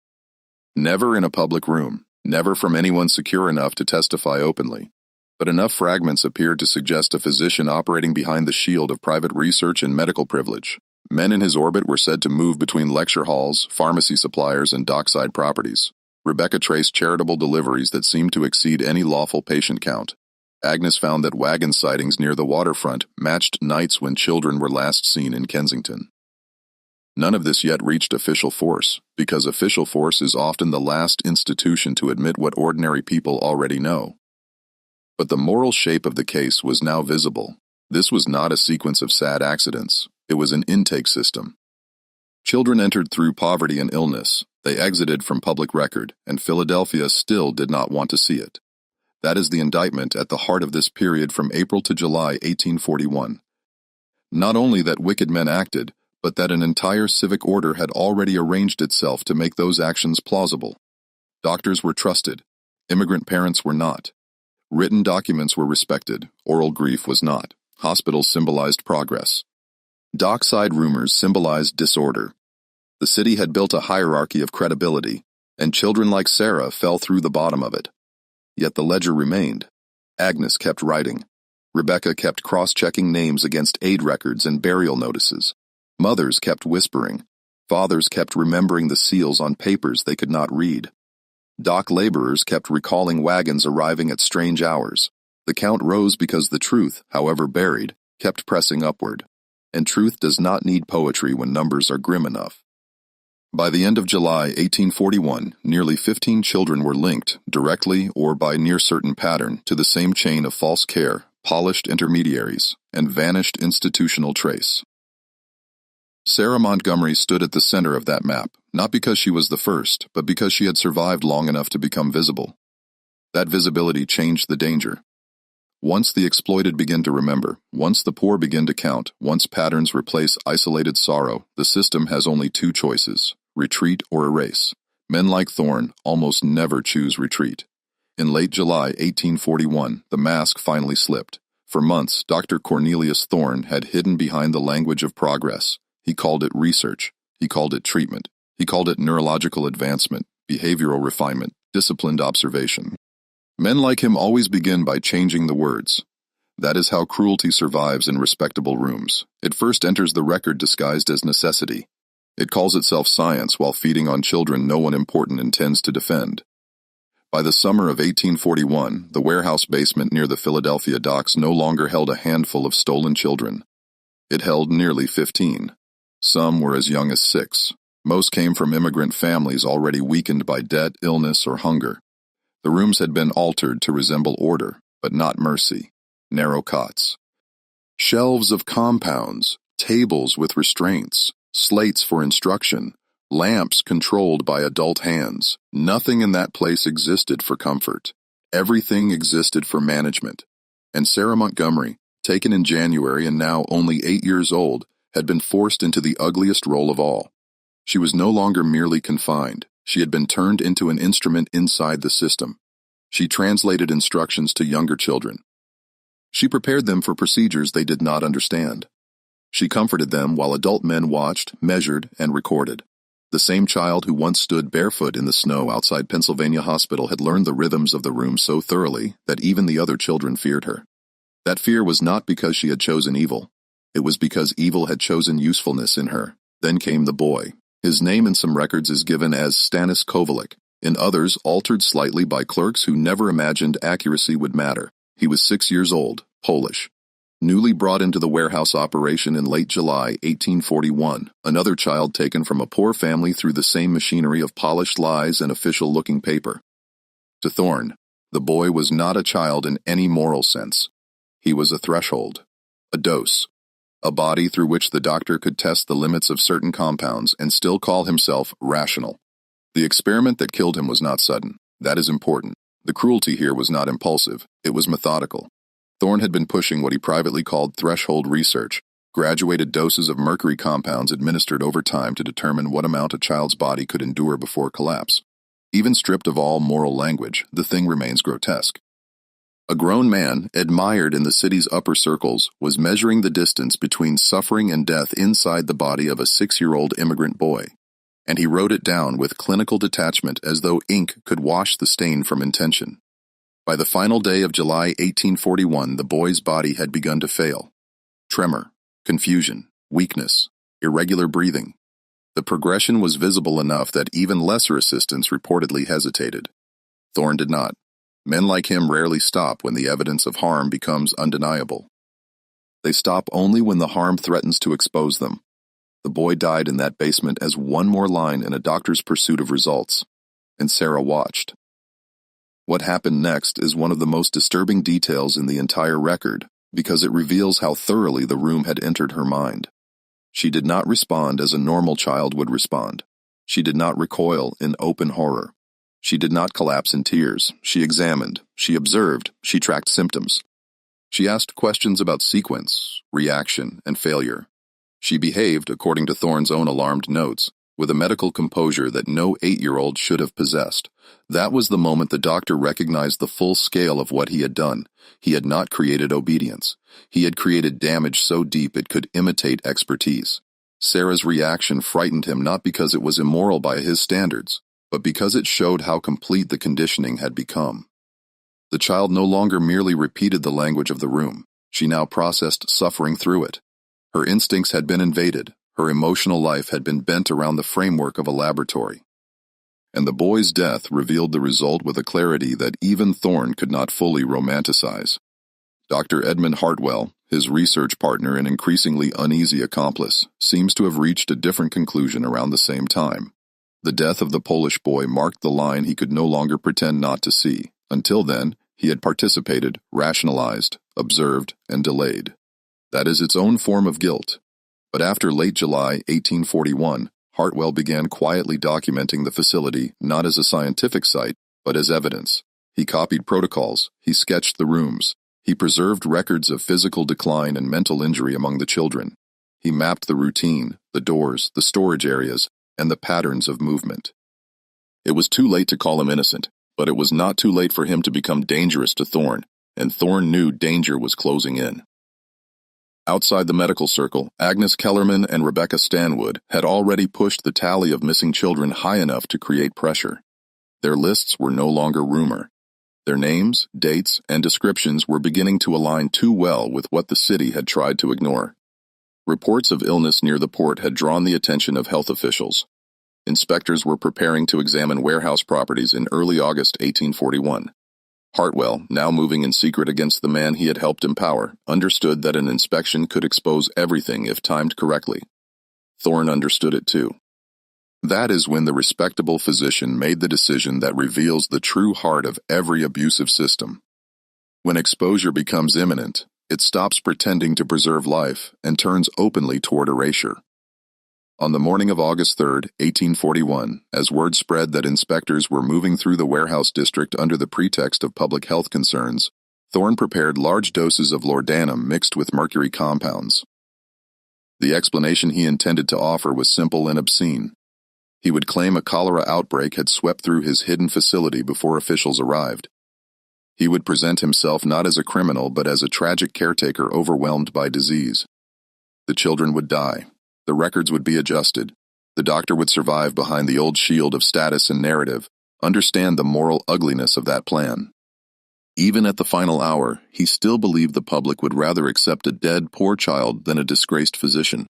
Speaker 1: Never in a public room. Never from anyone secure enough to testify openly. But enough fragments appeared to suggest a physician operating behind the shield of private research and medical privilege. Men in his orbit were said to move between lecture halls, pharmacy suppliers, and dockside properties. Rebecca traced charitable deliveries that seemed to exceed any lawful patient count. Agnes found that wagon sightings near the waterfront matched nights when children were last seen in Kensington. None of this yet reached official force, because official force is often the last institution to admit what ordinary people already know. But the moral shape of the case was now visible. This was not a sequence of sad accidents. It was an intake system. Children entered through poverty and illness. They exited from public record, and Philadelphia still did not want to see it. That is the indictment at the heart of this period from April to July 1841. Not only that wicked men acted, but that an entire civic order had already arranged itself to make those actions plausible. Doctors were trusted. Immigrant parents were not. Written documents were respected. Oral grief was not. Hospitals symbolized progress. Dockside rumors symbolized disorder. The city had built a hierarchy of credibility, and children like Sarah fell through the bottom of it. Yet the ledger remained. Agnes kept writing. Rebecca kept cross-checking names against aid records and burial notices. Mothers kept whispering. Fathers kept remembering the seals on papers they could not read. Dock laborers kept recalling wagons arriving at strange hours. The count rose because the truth, however buried, kept pressing upward. And truth does not need poetry when numbers are grim enough. By the end of July 1841, nearly 15 children were linked, directly or by near certain pattern, to the same chain of false care, polished intermediaries, and vanished institutional trace. Sarah Montgomery stood at the center of that map, not because she was the first, but because she had survived long enough to become visible. That visibility changed the danger. Once the exploited begin to remember, once the poor begin to count, once patterns replace isolated sorrow, the system has only two choices: retreat or erase. Men like Thorne almost never choose retreat. In late July 1841, the mask finally slipped. For months, Dr. Cornelius Thorne had hidden behind the language of progress. He called it research. He called it treatment. He called it neurological advancement, behavioral refinement, disciplined observation. Men like him always begin by changing the words. That is how cruelty survives in respectable rooms. It first enters the record disguised as necessity. It calls itself science while feeding on children no one important intends to defend. By the summer of 1841, the warehouse basement near the Philadelphia docks no longer held a handful of stolen children. It held nearly 15. Some were as young as 6. Most came from immigrant families already weakened by debt, illness, or hunger. The rooms had been altered to resemble order, but not mercy. Narrow cots. Shelves of compounds, tables with restraints, slates for instruction, lamps controlled by adult hands. Nothing in that place existed for comfort. Everything existed for management. And Sarah Montgomery, taken in January and now only 8 years old, had been forced into the ugliest role of all. She was no longer merely confined. She had been turned into an instrument inside the system. She translated instructions to younger children. She prepared them for procedures they did not understand. She comforted them while adult men watched, measured, and recorded. The same child who once stood barefoot in the snow outside Pennsylvania Hospital had learned the rhythms of the room so thoroughly that even the other children feared her. That fear was not because she had chosen evil. It was because evil had chosen usefulness in her. Then came the boy. His name in some records is given as Stanis Kovalik, in others altered slightly by clerks who never imagined accuracy would matter. He was 6 years old, Polish. Newly brought into the warehouse operation in late July 1841, another child taken from a poor family through the same machinery of polished lies and official-looking paper. To Thorne, the boy was not a child in any moral sense. He was a threshold, a dose, a body through which the doctor could test the limits of certain compounds and still call himself rational. The experiment that killed him was not sudden. That is important. The cruelty here was not impulsive. It was methodical. Thorne had been pushing what he privately called threshold research, graduated doses of mercury compounds administered over time to determine what amount a child's body could endure before collapse. Even stripped of all moral language, the thing remains grotesque. A grown man, admired in the city's upper circles, was measuring the distance between suffering and death inside the body of a 6-year-old immigrant boy, and he wrote it down with clinical detachment as though ink could wash the stain from intention. By the final day of July 1841, the boy's body had begun to fail. Tremor, confusion, weakness, irregular breathing. The progression was visible enough that even lesser assistants reportedly hesitated. Thorne did not. Men like him rarely stop when the evidence of harm becomes undeniable. They stop only when the harm threatens to expose them. The boy died in that basement as one more line in a doctor's pursuit of results, and Sarah watched. What happened next is one of the most disturbing details in the entire record, because it reveals how thoroughly the room had entered her mind. She did not respond as a normal child would respond. She did not recoil in open horror. She did not collapse in tears. She examined, she observed, she tracked symptoms. She asked questions about sequence, reaction, and failure. She behaved, according to Thorne's own alarmed notes, with a medical composure that no 8-year-old should have possessed. That was the moment the doctor recognized the full scale of what he had done. He had not created obedience. He had created damage so deep it could imitate expertise. Sarah's reaction frightened him not because it was immoral by his standards, but because it showed how complete the conditioning had become. The child no longer merely repeated the language of the room. She now processed suffering through it. Her instincts had been invaded. Her emotional life had been bent around the framework of a laboratory. And the boy's death revealed the result with a clarity that even Thorne could not fully romanticize. Dr. Edmund Hartwell, his research partner and increasingly uneasy accomplice, seems to have reached a different conclusion around the same time. The death of the Polish boy marked the line he could no longer pretend not to see. Until then, he had participated, rationalized, observed, and delayed. That is its own form of guilt. But after late July 1841, Hartwell began quietly documenting the facility not as a scientific site, but as evidence. He copied protocols, he sketched the rooms, he preserved records of physical decline and mental injury among the children. He mapped the routine, the doors, the storage areas, and the patterns of movement. It was too late to call him innocent. But it was not too late for him to become dangerous to Thorne, and Thorne knew danger was closing in. Outside the medical circle, Agnes Kellerman and Rebecca Stanwood had already pushed the tally of missing children high enough to create pressure. Their lists were no longer rumor. Their names, dates, and descriptions were beginning to align too well with what the city had tried to ignore. Reports of illness near the port had drawn the attention of health officials. Inspectors were preparing to examine warehouse properties in early August 1841. Hartwell, now moving in secret against the man he had helped empower, understood that an inspection could expose everything if timed correctly. Thorne understood it too. That is when the respectable physician made the decision that reveals the true heart of every abusive system. When exposure becomes imminent, it stops pretending to preserve life and turns openly toward erasure. On the morning of August 3, 1841, as word spread that inspectors were moving through the warehouse district under the pretext of public health concerns, Thorne prepared large doses of laudanum mixed with mercury compounds. The explanation he intended to offer was simple and obscene. He would claim a cholera outbreak had swept through his hidden facility before officials arrived. He would present himself not as a criminal but as a tragic caretaker overwhelmed by disease. The children would die. The records would be adjusted. The doctor would survive behind the old shield of status and narrative, understand the moral ugliness of that plan. Even at the final hour, he still believed the public would rather accept a dead, poor child than a disgraced physician.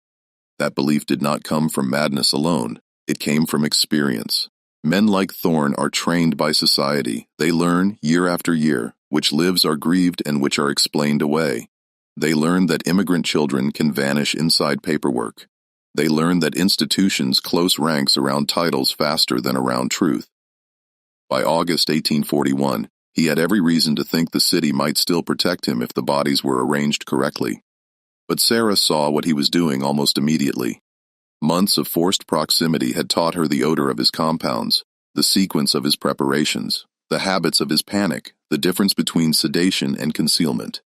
Speaker 1: That belief did not come from madness alone. It came from experience. Men like Thorne are trained by society. They learn, year after year, which lives are grieved and which are explained away. They learn that immigrant children can vanish inside paperwork. They learn that institutions close ranks around titles faster than around truth. By August 1841, he had every reason to think the city might still protect him if the bodies were arranged correctly. But Sarah saw what he was doing almost immediately. Months of forced proximity had taught her the odor of his compounds, the sequence of his preparations, the habits of his panic, the difference between sedation and concealment.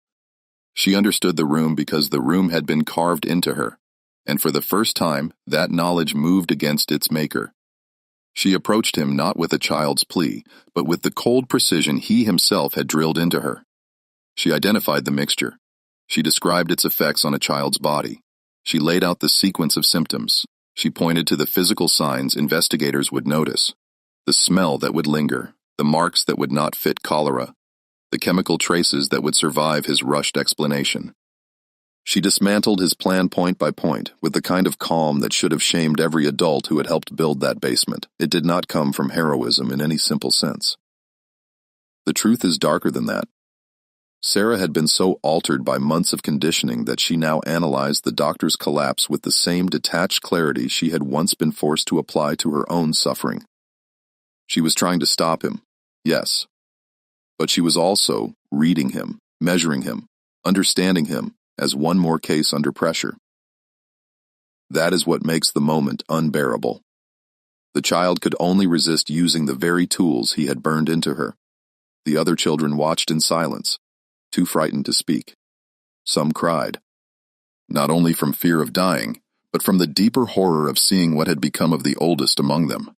Speaker 1: She understood the room because the room had been carved into her, and for the first time, that knowledge moved against its maker. She approached him not with a child's plea, but with the cold precision he himself had drilled into her. She identified the mixture. She described its effects on a child's body. She laid out the sequence of symptoms. She pointed to the physical signs investigators would notice, the smell that would linger, the marks that would not fit cholera, the chemical traces that would survive his rushed explanation. She dismantled his plan point by point with the kind of calm that should have shamed every adult who had helped build that basement. It did not come from heroism in any simple sense. The truth is darker than that. Sarah had been so altered by months of conditioning that she now analyzed the doctor's collapse with the same detached clarity she had once been forced to apply to her own suffering. She was trying to stop him, yes, but she was also reading him, measuring him, understanding him as one more case under pressure. That is what makes the moment unbearable. The child could only resist using the very tools he had burned into her. The other children watched in silence, too frightened to speak. Some cried, not only from fear of dying, but from the deeper horror of seeing what had become of the oldest among them.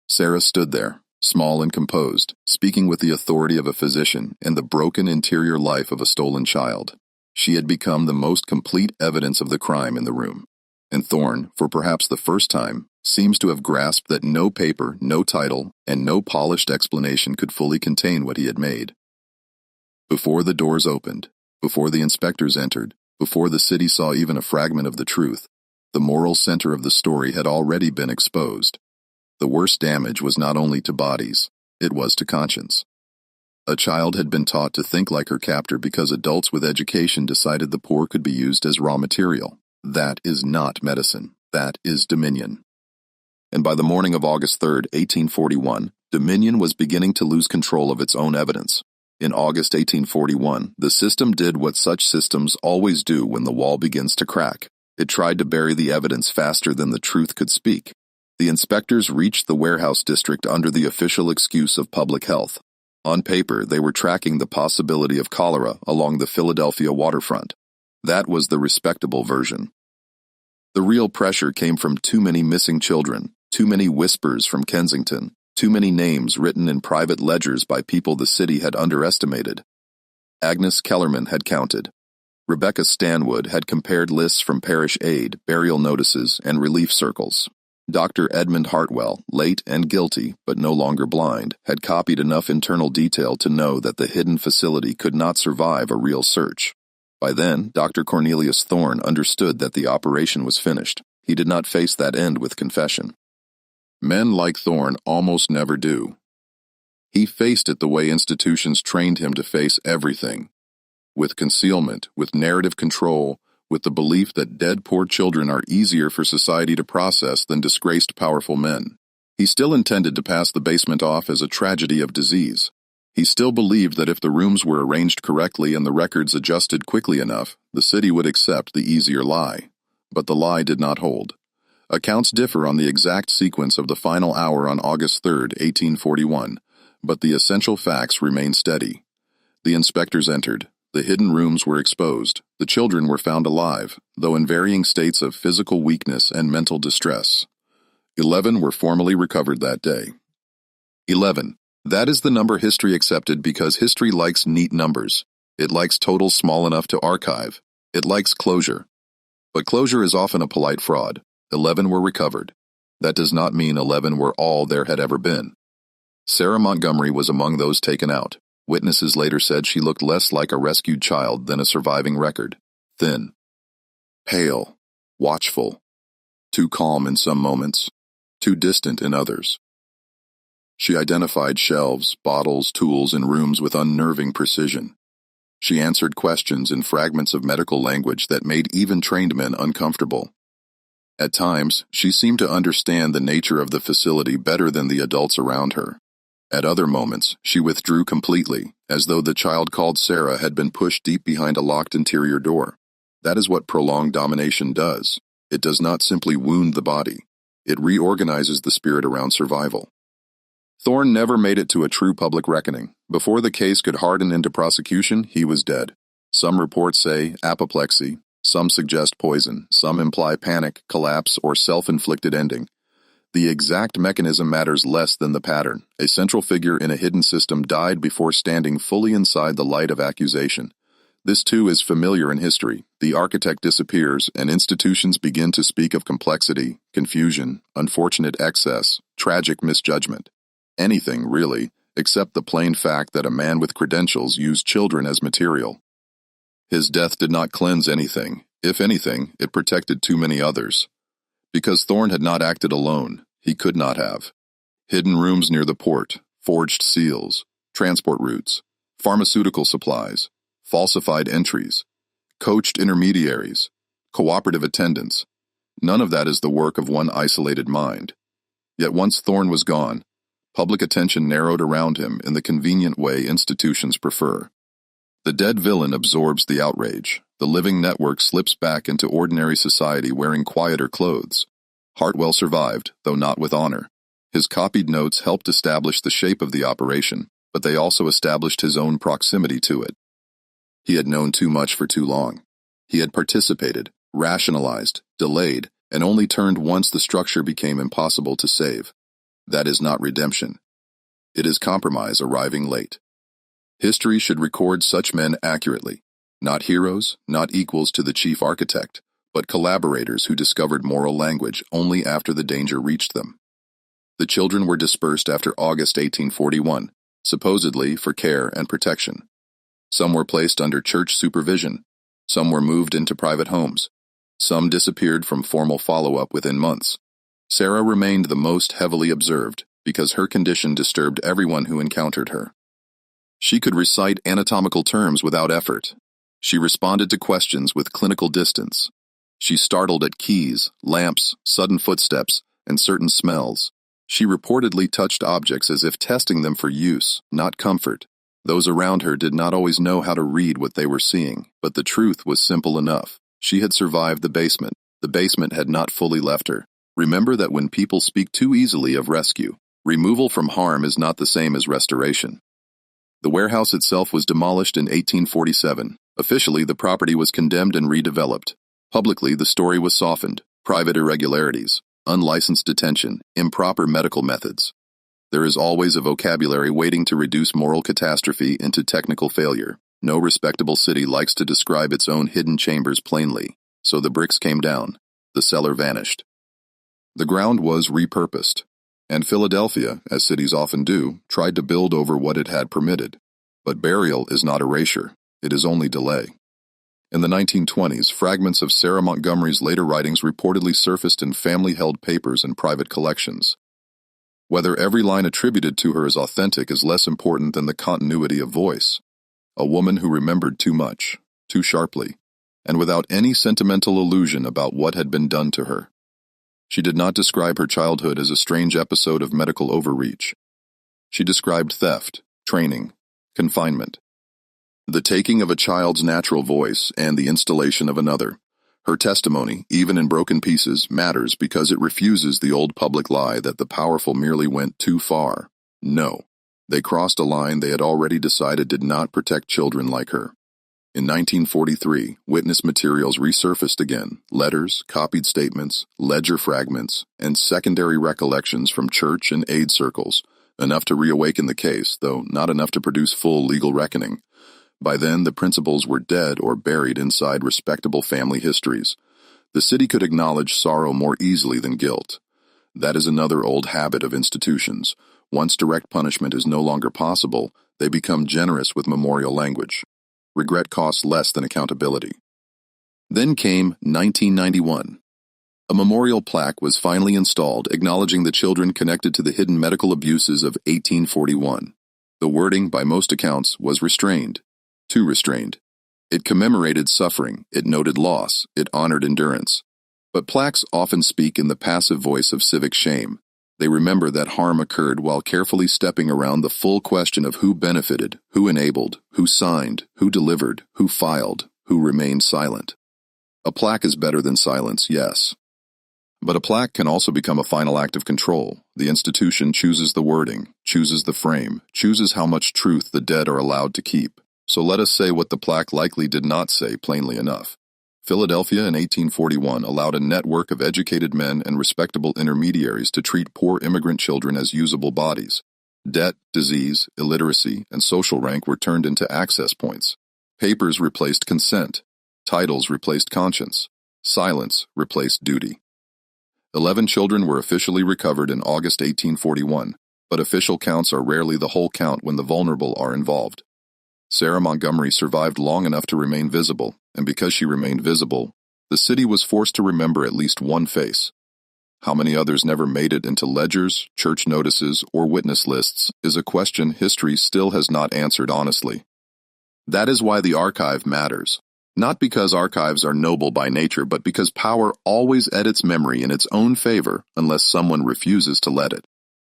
Speaker 1: Sarah stood there, small and composed, speaking with the authority of a physician and the broken interior life of a stolen child. She had become the most complete evidence of the crime in the room, and Thorne, for perhaps the first time, seems to have grasped that no paper, no title, and no polished explanation could fully contain what he had made. Before the doors opened, before the inspectors entered, before the city saw even a fragment of the truth, the moral center of the story had already been exposed. The worst damage was not only to bodies, it was to conscience. A child had been taught to think like her captor because adults with education decided the poor could be used as raw material. That is not medicine. That is dominion. And by the morning of August 3, 1841, dominion was beginning to lose control of its own evidence. In August 1841, the system did what such systems always do when the wall begins to crack. It tried to bury the evidence faster than the truth could speak. The inspectors reached the warehouse district under the official excuse of public health. On paper, they were tracking the possibility of cholera along the Philadelphia waterfront. That was the respectable version. The real pressure came from too many missing children, too many whispers from Kensington, Too many names written in private ledgers by people the city had underestimated. Agnes Kellerman had counted. Rebecca Stanwood had compared lists from parish aid, burial notices, and relief circles. Dr. Edmund Hartwell, late and guilty, but no longer blind, had copied enough internal detail to know that the hidden facility could not survive a real search. By then, Dr. Cornelius Thorne understood that the operation was finished. He did not face that end with confession. Men like Thorne almost never do. He faced it the way institutions trained him to face everything. With concealment, with narrative control, with the belief that dead poor children are easier for society to process than disgraced powerful men. He still intended to pass the basement off as a tragedy of disease. He still believed that if the rooms were arranged correctly and the records adjusted quickly enough, the city would accept the easier lie. But the lie did not hold. Accounts differ on the exact sequence of the final hour on August 3, 1841, but the essential facts remain steady. The inspectors entered. The hidden rooms were exposed. The children were found alive, though in varying states of physical weakness and mental distress. 11 were formally recovered that day. 11. That is the number history accepted because history likes neat numbers. It likes totals small enough to archive. It likes closure. But closure is often a polite fraud. 11 were recovered. That does not mean 11 were all there had ever been. Sarah Montgomery was among those taken out. Witnesses later said she looked less like a rescued child than a surviving record. Thin. Pale. Watchful. Too calm in some moments. Too distant in others. She identified shelves, bottles, tools, and rooms with unnerving precision. She answered questions in fragments of medical language that made even trained men uncomfortable. At times, she seemed to understand the nature of the facility better than the adults around her. At other moments, she withdrew completely, as though the child called Sarah had been pushed deep behind a locked interior door. That is what prolonged domination does. It does not simply wound the body. It reorganizes the spirit around survival. Thorne never made it to a true public reckoning. Before the case could harden into prosecution, he was dead. Some reports say apoplexy, some suggest poison, some imply panic, collapse, or self-inflicted ending. The exact mechanism matters less than the pattern. A central figure in a hidden system died before standing fully inside the light of accusation. This too is familiar in history. The architect disappears, and institutions begin to speak of complexity, confusion, unfortunate excess, tragic misjudgment. Anything, really, except the plain fact that a man with credentials used children as material. His death did not cleanse anything. If anything, it protected too many others. Because Thorne had not acted alone, he could not have. Hidden rooms near the port, forged seals, transport routes, pharmaceutical supplies, falsified entries, coached intermediaries, cooperative attendants. None of that is the work of one isolated mind. Yet once Thorne was gone, public attention narrowed around him in the convenient way institutions prefer. The dead villain absorbs the outrage. The living network slips back into ordinary society wearing quieter clothes. Hartwell survived, though not with honor. His copied notes helped establish the shape of the operation, but they also established his own proximity to it. He had known too much for too long. He had participated, rationalized, delayed, and only turned once the structure became impossible to save. That is not redemption. It is compromise arriving late. History should record such men accurately. Not heroes, not equals to the chief architect, but collaborators who discovered moral language only after the danger reached them. The children were dispersed after August 1841, supposedly for care and protection. Some were placed under church supervision. Some were moved into private homes. Some disappeared from formal follow-up within months. Sarah remained the most heavily observed because her condition disturbed everyone who encountered her. She could recite anatomical terms without effort. She responded to questions with clinical distance. She startled at keys, lamps, sudden footsteps, and certain smells. She reportedly touched objects as if testing them for use, not comfort. Those around her did not always know how to read what they were seeing, but the truth was simple enough. She had survived the basement. The basement had not fully left her. Remember that when people speak too easily of rescue, removal from harm is not the same as restoration. The warehouse itself was demolished in 1847. Officially, the property was condemned and redeveloped. Publicly, the story was softened. Private irregularities, unlicensed detention, improper medical methods. There is always a vocabulary waiting to reduce moral catastrophe into technical failure. No respectable city likes to describe its own hidden chambers plainly. So the bricks came down. The cellar vanished. The ground was repurposed. And Philadelphia, as cities often do, tried to build over what it had permitted. But burial is not erasure. It is only delay. In the 1920s, fragments of Sarah Montgomery's later writings reportedly surfaced in family-held papers and private collections. Whether every line attributed to her is authentic is less important than the continuity of voice. A woman who remembered too much, too sharply, and without any sentimental illusion about what had been done to her. She did not describe her childhood as a strange episode of medical overreach. She described theft, training, confinement, the taking of a child's natural voice and the installation of another. Her testimony, even in broken pieces, matters because it refuses the old public lie that the powerful merely went too far. No, they crossed a line they had already decided did not protect children like her. In 1943, witness materials resurfaced again, letters, copied statements, ledger fragments, and secondary recollections from church and aid circles, enough to reawaken the case, though not enough to produce full legal reckoning. By then, the principals were dead or buried inside respectable family histories. The city could acknowledge sorrow more easily than guilt. That is another old habit of institutions. Once direct punishment is no longer possible, they become generous with memorial language. Regret costs less than accountability. Then came 1991. A memorial plaque was finally installed acknowledging the children connected to the hidden medical abuses of 1841. The wording, by most accounts, was restrained. Too restrained. It commemorated suffering, it noted loss, it honored endurance. But plaques often speak in the passive voice of civic shame. They remember that harm occurred while carefully stepping around the full question of who benefited, who enabled, who signed, who delivered, who filed, who remained silent. A plaque is better than silence, yes. But a plaque can also become a final act of control. The institution chooses the wording, chooses the frame, chooses how much truth the dead are allowed to keep. So let us say what the plaque likely did not say plainly enough. Philadelphia in 1841 allowed a network of educated men and respectable intermediaries to treat poor immigrant children as usable bodies. Debt, disease, illiteracy, and social rank were turned into access points. Papers replaced consent. Titles replaced conscience. Silence replaced duty. 11 children were officially recovered in August 1841, but official counts are rarely the whole count when the vulnerable are involved. Sarah Montgomery survived long enough to remain visible, and because she remained visible, the city was forced to remember at least one face. How many others never made it into ledgers, church notices, or witness lists is a question history still has not answered honestly. That is why the archive matters. Not because archives are noble by nature, but because power always edits memory in its own favor unless someone refuses to let it.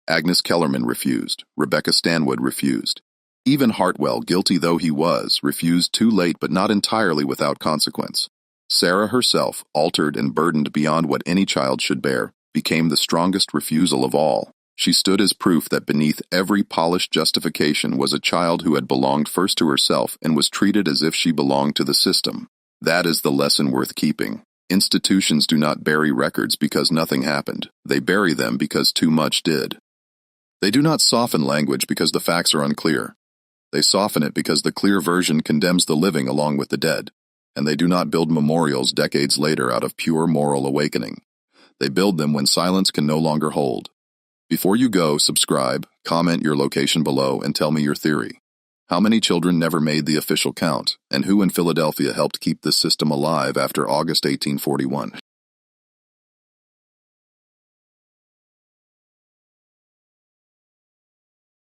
Speaker 1: Agnes Kellerman refused. Rebecca Stanwood refused. Even Hartwell, guilty though he was, refused too late but not entirely without consequence. Sarah herself, altered and burdened beyond what any child should bear, became the strongest refusal of all. She stood as proof that beneath every polished justification was a child who had belonged first to herself and was treated as if she belonged to the system. That is the lesson worth keeping. Institutions do not bury records because nothing happened. They bury them because too much did. They do not soften language because the facts are unclear. They soften it because the clear version condemns the living along with the dead, and they do not build memorials decades later out of pure moral awakening. They build them when silence can no longer hold. Before you go, subscribe, comment your location below, and tell me your theory. How many children never made the official count, and who in Philadelphia helped keep this system alive after August 1841?